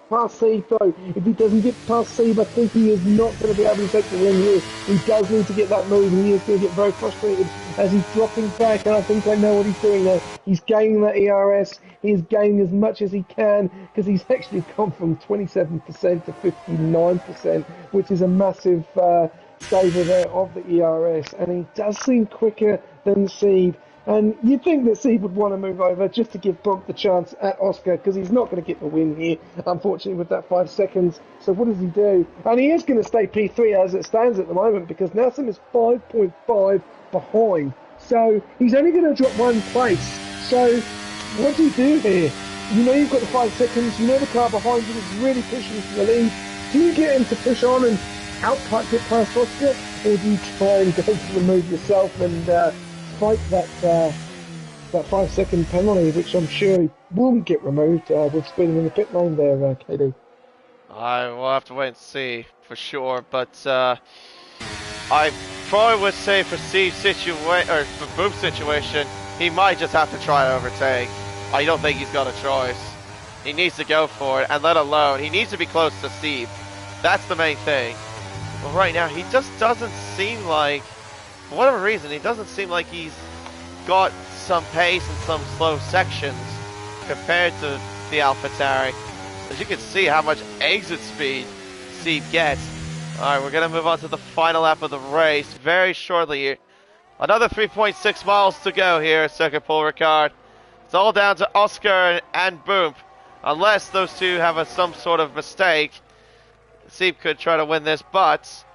Speaker 2: past Steve though. If he doesn't get past Steve, I think he is not going to be able to take the win here. He does need to get that move, and he is going to get very frustrated as he's dropping back, and I think I know what he's doing there. He's gaining that ERS. He's gaining as much as he can because he's actually gone from 27% to 59%, which is a massive saver there of the ERS, and he does seem quicker than Steve. And you'd think that Steve would want to move over just to give Bump the chance at Oscar because he's not going to get the win here, unfortunately, with that 5 seconds. So what does he do? And he is going to stay P3 as it stands at the moment because Nelson is 5.5 behind. So he's only going to drop 1 place. So what do you do here? You know you've got the 5 seconds. You know the car behind you is really pushing for the lead. Do you get him to push on and get past Oscar? Or do you try and go for the move yourself and fight that 5 second penalty, which I'm sure he won't get removed with spinning in the pit lane there, KD?
Speaker 1: I will have to wait and see for sure, but I probably would say for Steve's situation, or for Boom's situation, he might just have to try to overtake. I don't think he's got a choice. He needs to go for it, and let alone, he needs to be close to Steve. That's the main thing. But right now, he just doesn't seem like, for whatever reason, he doesn't seem like he's got some pace in some slow sections compared to the AlphaTauri. As you can see how much exit speed Steve gets. Alright, we're going to move on to the final lap of the race very shortly here. Another 3.6 miles to go here at Circuit Paul Ricard. It's all down to Oscar and Boom. Unless those two have some sort of mistake, Steve could try to win this, but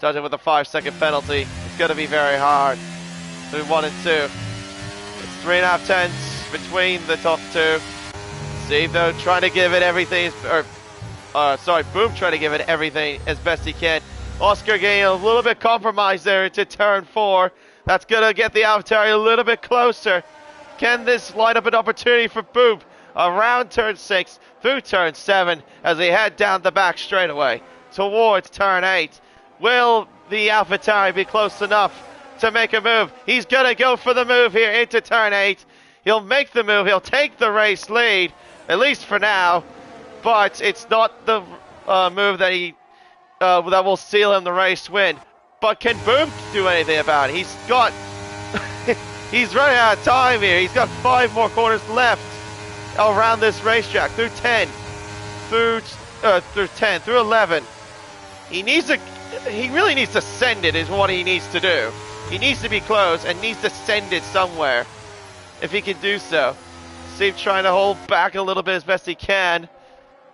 Speaker 1: judging with a 5 second penalty, it's going to be very hard. Through 1 and 2. It's 3.5 tenths between the top two. Steve, though, trying to give it everything, Boom trying to give it everything as best he can. Oscar getting a little bit compromised there into turn 4. That's going to get the AlphaTauri a little bit closer. Can this light up an opportunity for Boom around turn 6 through turn 7 as they head down the back straightaway towards turn 8? Will the AlphaTauri be close enough to make a move? He's going to go for the move here into turn 8. He'll make the move. He'll take the race lead, at least for now. But it's not the move that that will steal him the race win. But can Boom do anything about it? He's got... he's running out of time here. He's got 5 more corners left around this racetrack. Through 10. Through 11. He really needs to send it is what he needs to do. He needs to be close and needs to send it somewhere. If he can do so. Steve trying to hold back a little bit as best he can.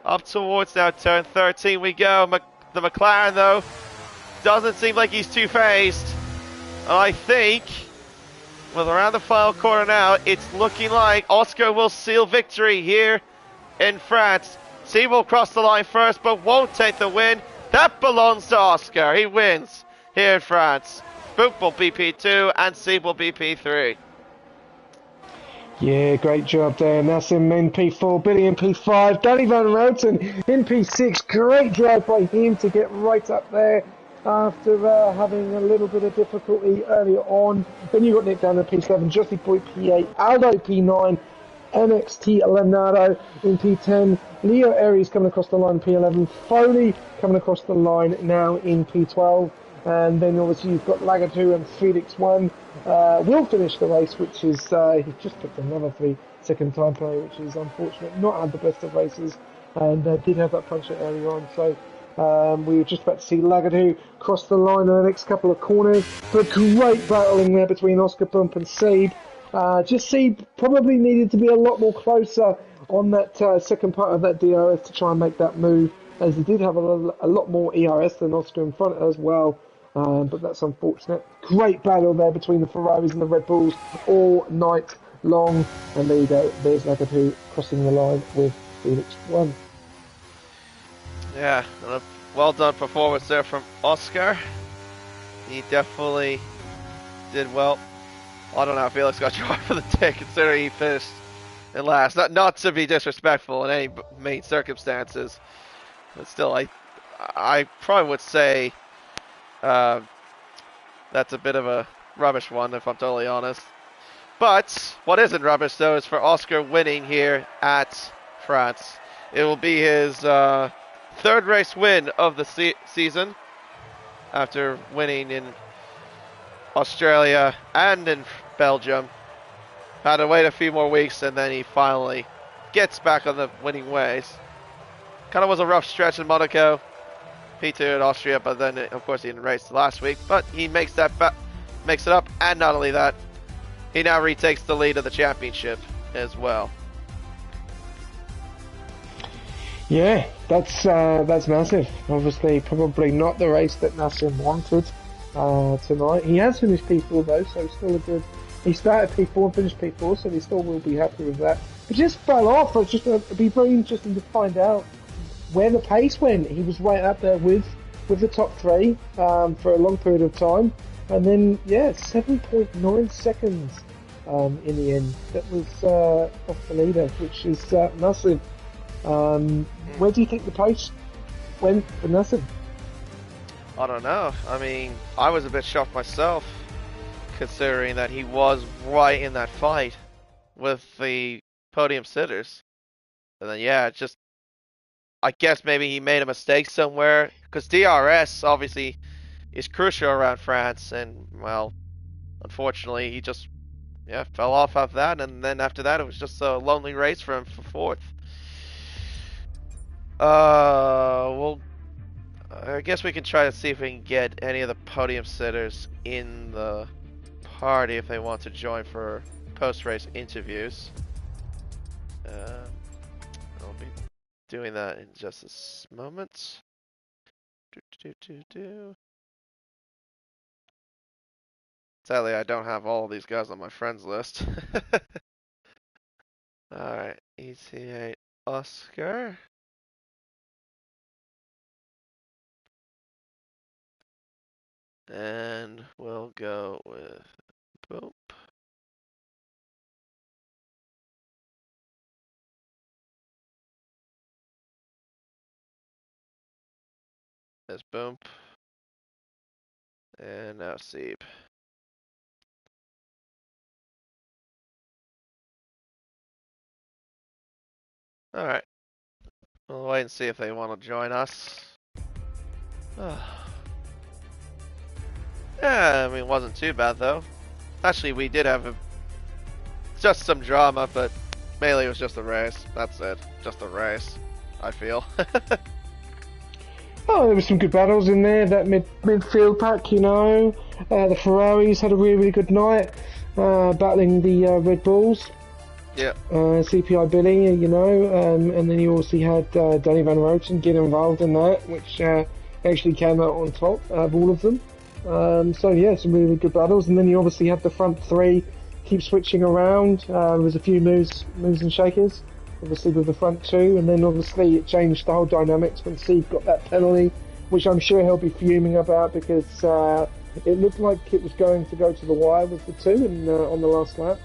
Speaker 1: Up towards now turn 13 we go. The McLaren though doesn't seem like he's too phased. I think with around the final corner now, it's looking like Oscar will seal victory here in France. Steve will cross the line first but won't take the win. That belongs to Oscar. He wins here in France. Boop will be P2 and Steve will be P3.
Speaker 2: Yeah, great job there. Nassim in P4, Billy in P5, Danny Van Roten in P6. Great drive by him to get right up there after having a little bit of difficulty earlier on. Then you got Nick down in P7, Justy Boy P8, Aldo P9, NXT Leonardo in P10, Leo Aries coming across the line P11, Foley coming across the line now in P12. And then obviously you've got Lagatu and Felix 1 will finish the race, which is he just picked another 3 second time play, which is unfortunate. Not had the best of races, and did have that puncture earlier on. So we were just about to see Lagatu cross the line in the next couple of corners. But great battling there between Oscar Bump and Seeb. Just Seeb probably needed to be a lot more closer on that second part of that DRS to try and make that move, as he did have a lot more ERS than Oscar in front as well. But that's unfortunate. Great battle there between the Ferraris and the Red Bulls all night long. And there you go. There's Lagadoo crossing the line with Felix 1.
Speaker 1: Yeah, and a well done performance there from Oscar. He definitely did well. I don't know if Felix got drawn for the day considering he finished in last. Not to be disrespectful in any main circumstances, but still, I probably would say that's a bit of a rubbish one if I'm totally honest. But what isn't rubbish though is for Oscar winning here at France. It will be his third race win of the season after winning in Australia and in Belgium. Had to wait a few more weeks and then he finally gets back on the winning ways. Kind of was a rough stretch in Monaco, P2 in Austria, but then of course he didn't race last week. But he makes it up, and not only that, he now retakes the lead of the championship as well.
Speaker 2: Yeah, that's massive. Obviously, probably not the race that Nassim wanted tonight. He has finished P4 though, so still a good. He started P4 and finished P4, so he still will be happy with that. But just fell off. It'd be very interesting to find out where the pace went. He was right up there with the top three for a long period of time, and then 7.9 seconds in the end. That was off the leader, which is massive. Where do you think the pace went for Nassim?
Speaker 1: I don't know. I mean, I was a bit shocked myself, considering that he was right in that fight with the podium sitters. And then, I guess maybe he made a mistake somewhere, because DRS obviously is crucial around France, and, well, unfortunately, he just, fell off of that, and then after that, it was just a lonely race for him for fourth. Well, I guess we can try to see if we can get any of the podium sitters in the party if they want to join for post-race interviews. I'll be doing that in just a moment. Sadly, I don't have all of these guys on my friends list. Alright, ET8 Oscar. And we'll go with boop. There's boom. And now Sieb. Alright. We'll wait and see if they want to join us. Yeah, I mean, it wasn't too bad though. Actually, we did have just some drama, but mainly it was just a race. That's it. Just a race, I feel.
Speaker 2: Oh, there were some good battles in there. That midfield pack, the Ferraris had a really good night, battling the Red Bulls.
Speaker 1: Yeah.
Speaker 2: CPI Billy, and then you also had Danny Van Roten get involved in that, which actually came out on top of all of them. Some really good battles, and then you obviously had the front three keep switching around. There was a few moves and shakers, obviously with the front two, and then obviously it changed the whole dynamics when Steve got that penalty, which I'm sure he'll be fuming about because it looked like it was going to go to the wire with the two on the last lap,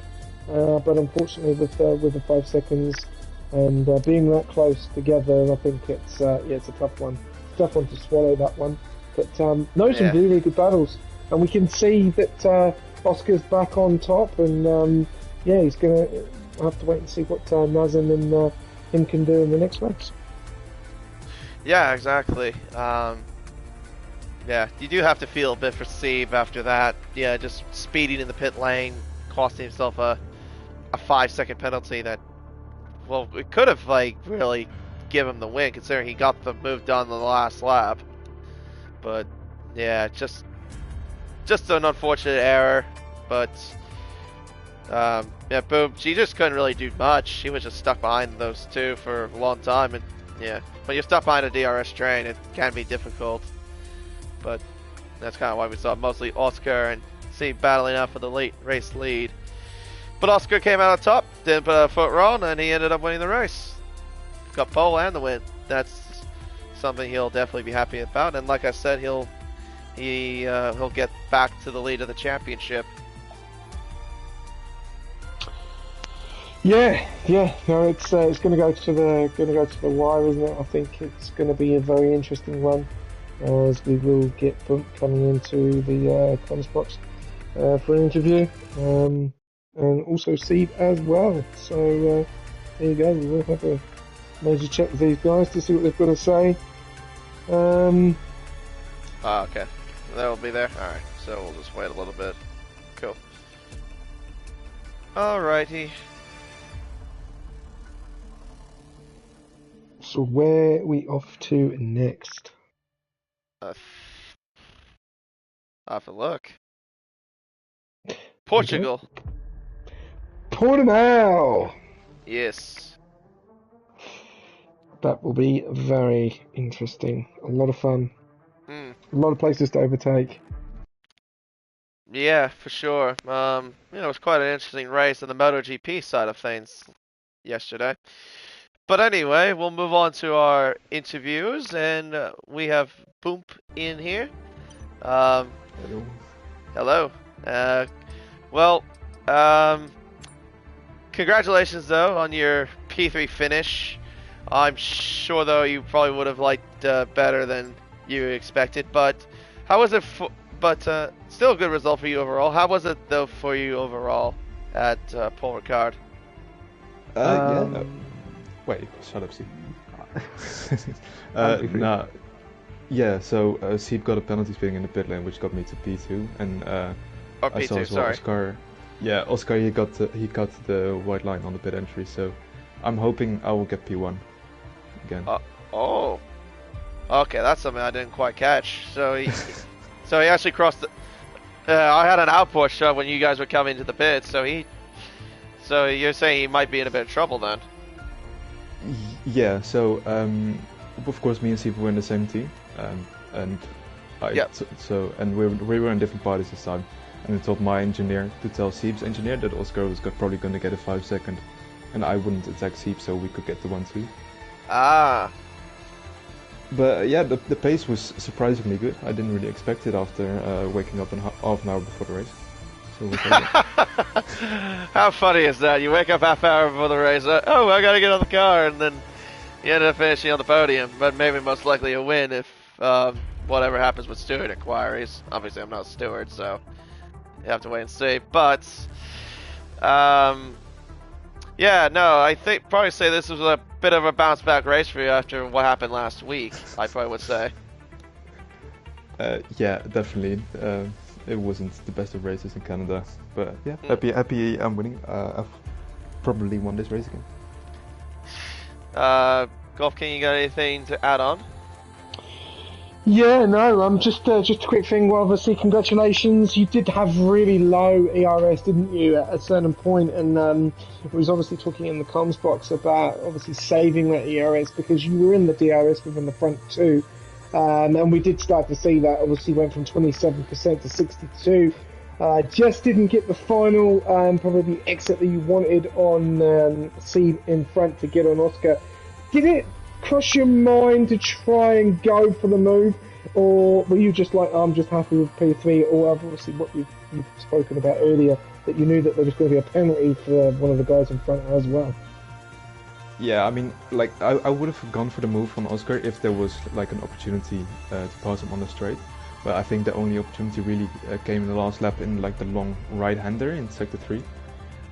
Speaker 2: but unfortunately with the 5 seconds and being that close together, I think it's a tough one. It's a tough one to swallow, that one. But some really good battles, and we can see that Oscar's back on top, and he's gonna have to wait and see what Nazem and him can do in the next race.
Speaker 1: Yeah, exactly. You do have to feel a bit for Sieb after that. Yeah, just speeding in the pit lane, costing himself a 5-second penalty that, well, it could have really give him the win, considering he got the move done in the last lap. But yeah, just an unfortunate error. But Yeah, boom. She just couldn't really do much. She was just stuck behind those two for a long time, and yeah, when you're stuck behind a DRS train, it can be difficult. But that's kind of why we saw mostly Oscar and Steve battling out for the late race lead. But Oscar came out on top, didn't put a foot wrong, and he ended up winning the race. Got pole and the win. That's something he'll definitely be happy about. And like I said, he'll get back to the lead of the championship.
Speaker 2: Yeah. No, it's going to go to the wire, isn't it? I think it's going to be a very interesting one, as we will get Bump coming into the comms box for an interview, and also Steve as well. So there you go. We will have a major check with these guys to see what they've got to say.
Speaker 1: Okay, that'll be there. All right, so we'll just wait a little bit. Cool. Alrighty.
Speaker 2: So where are we off to next?
Speaker 1: I'll have to look. Portugal.
Speaker 2: Portimao!
Speaker 1: Yes.
Speaker 2: That will be very interesting. A lot of fun.
Speaker 1: Mm.
Speaker 2: A lot of places to overtake.
Speaker 1: Yeah, for sure. It was quite an interesting race on the MotoGP side of things yesterday. But anyway, we'll move on to our interviews, and we have Boomp in here. Hello. Congratulations though on your P3 finish. I'm sure though you probably would have liked better than you expected, but how was it? Still a good result for you overall. How was it though for you overall at Paul Ricard?
Speaker 3: Yeah. No. Wait, shut up, Steve. Nah. Yeah, so Sieb got a penalty spinning in the pit lane, which got me to P2, and
Speaker 1: Or
Speaker 3: I saw
Speaker 1: P2,
Speaker 3: as well
Speaker 1: sorry.
Speaker 3: Oscar. Yeah, Oscar he got the white line on the pit entry, so I'm hoping I will get P1 again.
Speaker 1: Oh. Okay, that's something I didn't quite catch. So he actually crossed the. I had an output shot when you guys were coming to the pit, so you're saying he might be in a bit of trouble then?
Speaker 3: Yeah, so of course me and Sieb were in the same team, and we were in different parties this time, and I told my engineer to tell Sieb's engineer that Oscar was probably going to get a 5-second, and I wouldn't attack Sieb so we could get the 1-2.
Speaker 1: Ah.
Speaker 3: But yeah, the pace was surprisingly good. I didn't really expect it after waking up half an hour before the race. So it was very good.
Speaker 1: How funny is that? You wake up half hour before the race, oh, I gotta get on the car, and then you end up finishing on the podium, but maybe most likely a win if whatever happens with steward inquiries. Obviously, I'm not a steward, so you have to wait and see. But, yeah, no, I think probably say this was a bit of a bounce back race for you after what happened last week, I probably would say.
Speaker 3: Yeah, definitely. It wasn't the best of races in Canada, but yeah, happy I'm winning. I've probably won this race again.
Speaker 1: Golf King, you got anything to add on?
Speaker 2: Yeah, no, just a quick thing. Well, obviously, congratulations. You did have really low ERS, didn't you, at a certain point? And it was obviously talking in the comms box about obviously saving that ERS because you were in the DRS within the front two. And we did start to see that. Obviously, went from 27% to 62. Just didn't get the final, probably the exit that you wanted on Seed in front to get on Oscar. Did it cross your mind to try and go for the move, or were you just like, I'm just happy with P3, or obviously what you've spoken about earlier, that you knew that there was going to be a penalty for one of the guys in front as well?
Speaker 3: Yeah, I mean, like, I would have gone for the move on Oscar if there was, like, an opportunity to pass him on the straight. But I think the only opportunity really came in the last lap in, like, the long right-hander in Sector 3.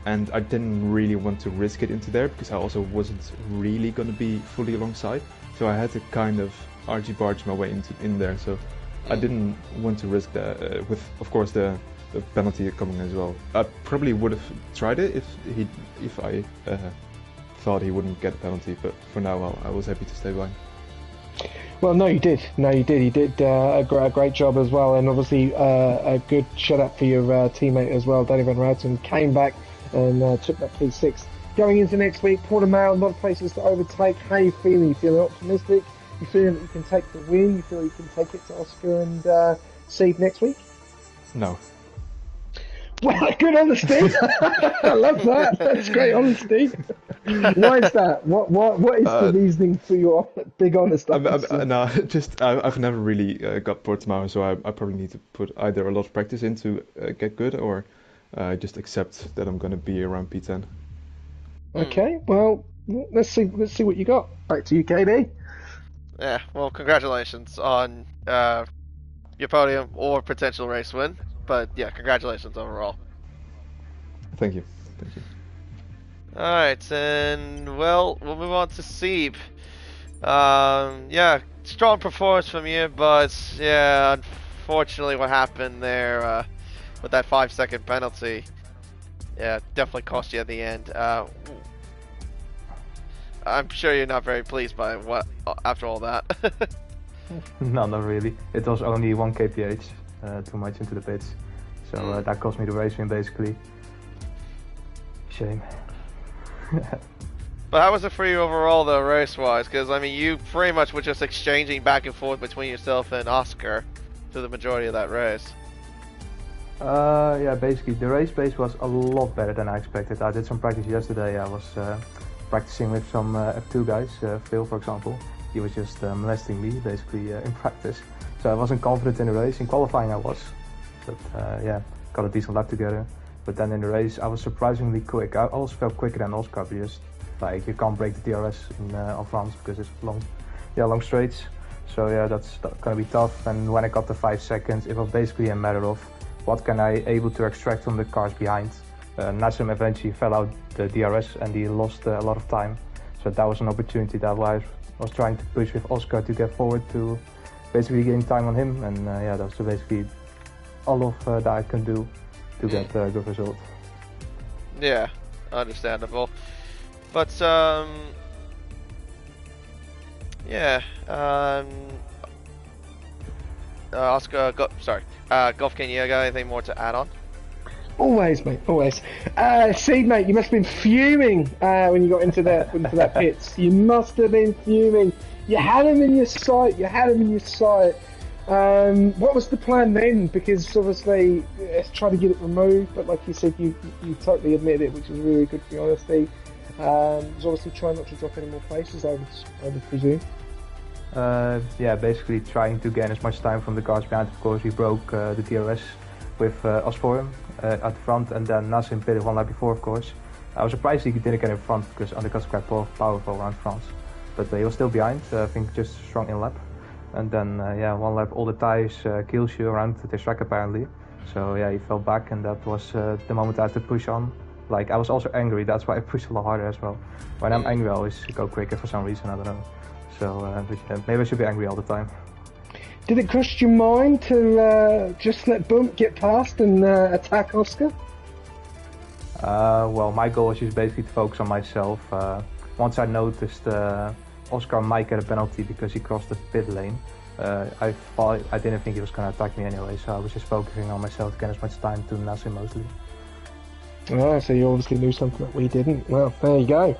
Speaker 3: And I didn't really want to risk it into there, because I also wasn't really going to be fully alongside. So I had to kind of argy-barge my way in there. So I didn't want to risk that, with, of course, the penalty coming as well. I probably would have tried it if I thought he wouldn't get a penalty, but for now I was happy to stay behind.
Speaker 2: Well, no, you did. He did a great job as well, and obviously a good shout out for your teammate as well, Danny Van Ruiten. Came back and took that P6. Going into next week, Portimao, a lot of places to overtake. How you feeling? You feeling optimistic? You feeling that you can take the win? You feel you can take it to Oscar and Seed next week?
Speaker 3: No.
Speaker 2: Well, good honesty. I love that. That's great honesty. Why is that? What is the reasoning for your big honesty?
Speaker 3: No, just I've never really got Portimao, so I probably need to put either a lot of practice in to get good, or just accept that I'm gonna be around P10.
Speaker 2: Okay, well, let's see what you got. Back to you, KB.
Speaker 1: Yeah, well, congratulations on your podium or potential race win. But yeah, congratulations overall.
Speaker 3: Thank you. Thank you.
Speaker 1: Alright, and well, we'll move on to Seeb. Yeah, strong performance from you, but yeah, unfortunately what happened there with that 5-second penalty, yeah, definitely cost you at the end. I'm sure you're not very pleased by what after all that.
Speaker 4: No, not really. It was only 1 kph too much into the pitch, so that cost me the race win basically. Shame.
Speaker 1: But how was it for you overall, though, race-wise? Because, I mean, you pretty much were just exchanging back and forth between yourself and Oscar through the majority of that race.
Speaker 4: Yeah, basically, the race pace was a lot better than I expected. I did some practice yesterday. I was practicing with some F2 guys, Phil, for example. He was just molesting me, basically, in practice. So I wasn't confident in the race. In qualifying, I was. But, yeah, got a decent lap together. But then in the race, I was surprisingly quick. I also felt quicker than Oscar, because like you can't break the DRS on France because it's long straights. So yeah, that's gonna be tough. And when I got the 5 seconds, it was basically a matter of what can I able to extract from the cars behind. Nassim eventually fell out the DRS and he lost a lot of time. So that was an opportunity that I was trying to push with Oscar to get forward to basically gain time on him. And yeah, that's basically all of that I can do to get a good result.
Speaker 1: Yeah, understandable. But, yeah, Oscar, Golf King, you got anything more to add on?
Speaker 2: Always, mate, always. Seed, mate, you must have been fuming when you got into that pit. You must have been fuming. You had him in your sight. What was the plan then? Because obviously, try to get it removed, but like you said, you totally admitted it, which is really good for your honesty. Was obviously trying not to drop any more places, I would presume.
Speaker 4: Yeah, basically trying to gain as much time from the cars behind. Of course, we broke the DRS with Osforum at the front, and then Nassim pitted 1 lap before, of course. I was surprised he didn't get in front because undercuts are quite powerful around France. But he was still behind, I think just strong in lap. And then, yeah, 1 lap, all the tires kills you around the track apparently. So yeah, he fell back, and that was the moment I had to push on. Like, I was also angry, that's why I pushed a lot harder as well. When I'm angry, I always go quicker for some reason, I don't know. So, but yeah, maybe I should be angry all the time.
Speaker 2: Did it cross your mind to just let Bump get past and attack Oscar?
Speaker 4: Well, my goal was just basically to focus on myself. Once I noticed Oscar might get a penalty because he crossed the pit lane, I didn't think he was going to attack me anyway, so I was just focusing on myself to get as much time to Nassim mostly.
Speaker 2: Oh, so you obviously knew something that we didn't. Well, there you go.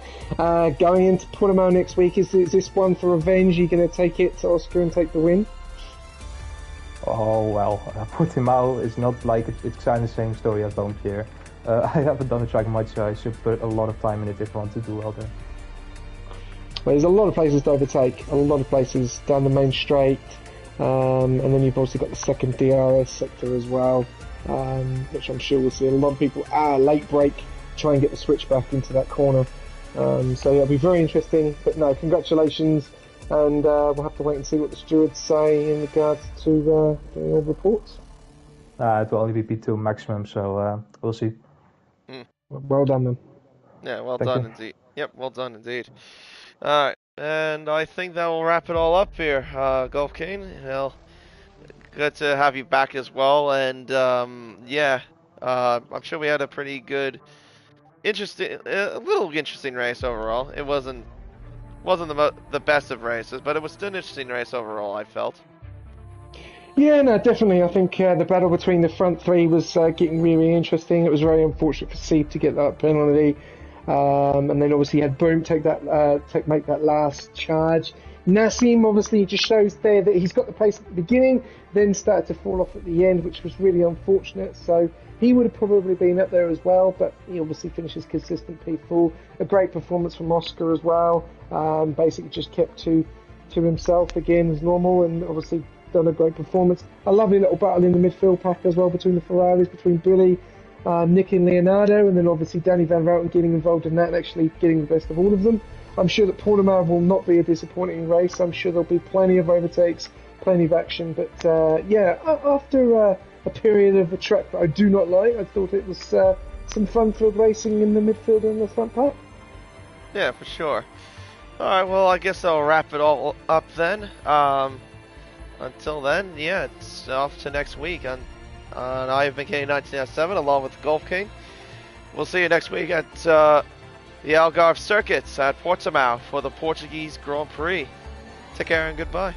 Speaker 2: Going into Portimao next week, is this one for revenge? Are you going to take it to Oscar and take the win?
Speaker 4: Oh, well, Portimao is not like it's kind of the same story as Boompierre. I haven't done the track much, so I should put a lot of time in it if I want to do well there.
Speaker 2: Well, there's a lot of places to overtake, a lot of places down the main straight, and then you've also got the second DRS sector as well. Which I'm sure we'll see a lot of people late break, try and get the switch back into that corner. So yeah, it'll be very interesting. But no, congratulations, and we'll have to wait and see what the stewards say in regards to the reports.
Speaker 4: It will only be P2 maximum, so we'll see.
Speaker 2: Well done, then.
Speaker 1: Yeah, well
Speaker 4: Thank
Speaker 1: done
Speaker 4: you.
Speaker 1: indeed. Yep, well done indeed. Alright, and I think that will wrap it all up here, Golf King. Well, good to have you back as well, and yeah, I'm sure we had a pretty good, a little interesting race overall. It wasn't the best of races, but it was still an interesting race overall, I felt.
Speaker 2: Yeah, no, definitely. I think the battle between the front three was getting really interesting. It was very unfortunate for Steve to get that penalty, and then obviously had Boom make that last charge. Nassim obviously just shows there that he's got the pace at the beginning, then started to fall off at the end, which was really unfortunate. So he would have probably been up there as well, but he obviously finishes consistent P4. A great performance from Oscar as well. Basically just kept to himself again as normal, and obviously done a great performance. A lovely little battle in the midfield pack as well between the Ferraris, between Billy, Nick and Leonardo, and then obviously Danny Van Routen getting involved in that and actually getting the best of all of them. I'm sure that Portimao will not be a disappointing race. I'm sure there'll be plenty of overtakes, plenty of action. But after a period of a track that I do not like, I thought it was some fun-filled racing in the midfield and the front pack.
Speaker 1: Yeah, for sure. All right, well, I guess I'll wrap it all up then. Until then, yeah, it's off to next week on IFBK 1907 along with Golf King. We'll see you next week at the Algarve Circuits at Portimao for the Portuguese Grand Prix. Take care and goodbye.